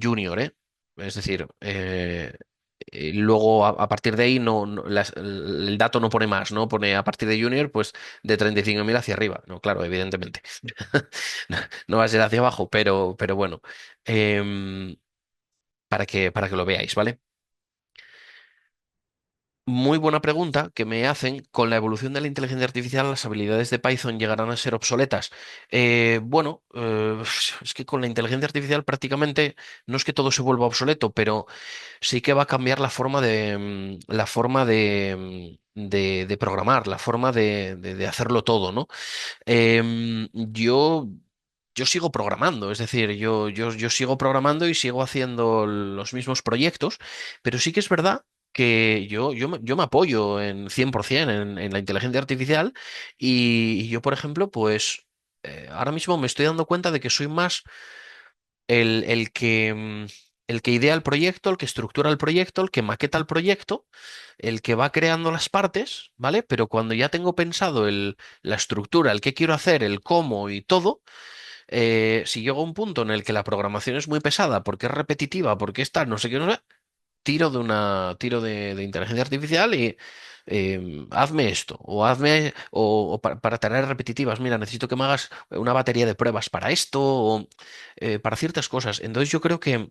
Junior, ¿eh? Es decir, luego a partir de ahí el dato no pone más, ¿no? Pone a partir de junior, pues de 35.000 hacia arriba. No, claro, evidentemente. No, no va a ser hacia abajo, pero bueno, em, para que lo veáis, ¿vale? Muy buena pregunta que me hacen. Con la evolución de la inteligencia artificial, las habilidades de Python llegarán a ser obsoletas. Es que con la inteligencia artificial prácticamente no es que todo se vuelva obsoleto, pero sí que va a cambiar la forma la forma de programar, la forma de hacerlo todo, ¿no? Yo sigo programando, es decir, yo sigo programando y sigo haciendo los mismos proyectos, pero sí que es verdad que yo me apoyo en 100% en la inteligencia artificial y yo, por ejemplo, pues ahora mismo me estoy dando cuenta de que soy más el que idea el proyecto, el que estructura el proyecto, el que maqueta el proyecto, el que va creando las partes, ¿vale? Pero cuando ya tengo pensado la estructura, el qué quiero hacer, el cómo y todo, si llego a un punto en el que la programación es muy pesada, porque es repetitiva, porque está, no sé qué, no sé, tiro de inteligencia artificial y hazme esto, o hazme, o para tareas repetitivas, mira, necesito que me hagas una batería de pruebas para esto, o para ciertas cosas. Entonces yo creo que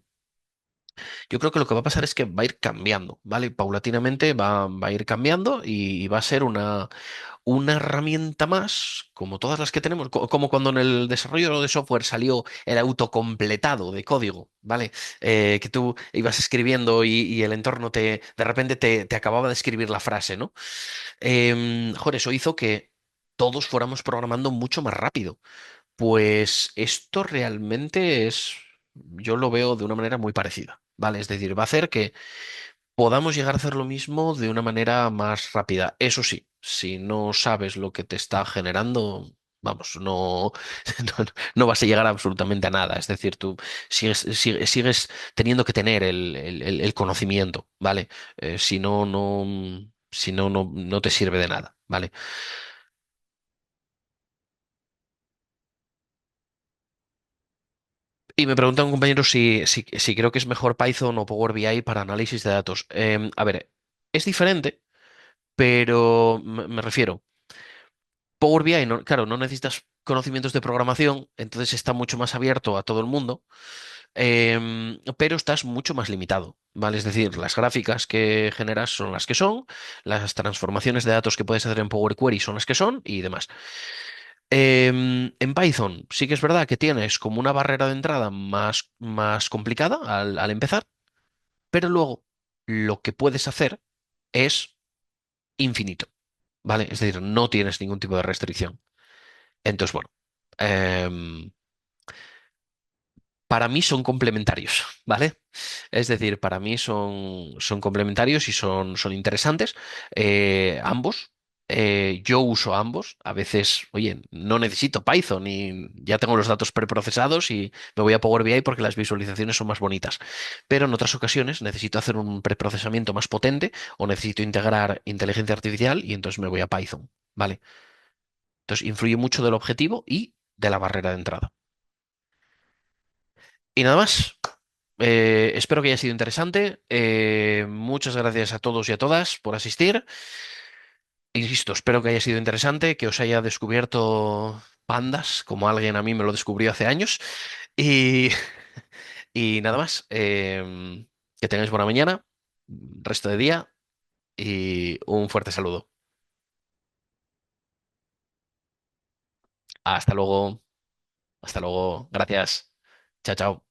lo que va a pasar es que va a ir cambiando, ¿vale? Paulatinamente va a ir cambiando y va a ser una herramienta más, como todas las que tenemos, como cuando en el desarrollo de software salió el autocompletado de código, ¿vale? Que tú ibas escribiendo y el entorno de repente te acababa de escribir la frase, ¿no? Joder, eso hizo que todos fuéramos programando mucho más rápido. Pues esto realmente yo lo veo de una manera muy parecida, ¿vale? Es decir, va a hacer que podamos llegar a hacer lo mismo de una manera más rápida. Eso sí, si no sabes lo que te está generando, vamos, no, no vas a llegar absolutamente a nada. Es decir, tú sigues teniendo que tener el conocimiento, ¿vale? Si no, no te sirve de nada, ¿vale? Y me pregunta un compañero si creo que es mejor Python o Power BI para análisis de datos. A ver, es diferente, pero me refiero. Power BI, claro, no necesitas conocimientos de programación, entonces está mucho más abierto a todo el mundo, pero estás mucho más limitado, ¿vale? Es decir, las gráficas que generas son las que son, las transformaciones de datos que puedes hacer en Power Query son las que son y demás. En Python sí que es verdad que tienes como una barrera de entrada más complicada al empezar, pero luego lo que puedes hacer es infinito, ¿vale? Es decir, no tienes ningún tipo de restricción. Entonces, bueno, em, para mí son complementarios, ¿vale? Es decir, para mí son complementarios y son interesantes, ambos. Yo uso ambos. A veces, oye, no necesito Python y ya tengo los datos preprocesados y me voy a Power BI porque las visualizaciones son más bonitas. Pero en otras ocasiones necesito hacer un preprocesamiento más potente o necesito integrar inteligencia artificial y entonces me voy a Python, ¿vale? Entonces influye mucho del objetivo y de la barrera de entrada. Y nada más. Espero que haya sido interesante. Muchas gracias a todos y a todas por asistir. Insisto, espero que haya sido interesante, que os haya descubierto pandas, como alguien a mí me lo descubrió hace años. Y, y nada más. Que tengáis buena mañana, resto de día y un fuerte saludo. Hasta luego. Hasta luego. Gracias. Chao, chao.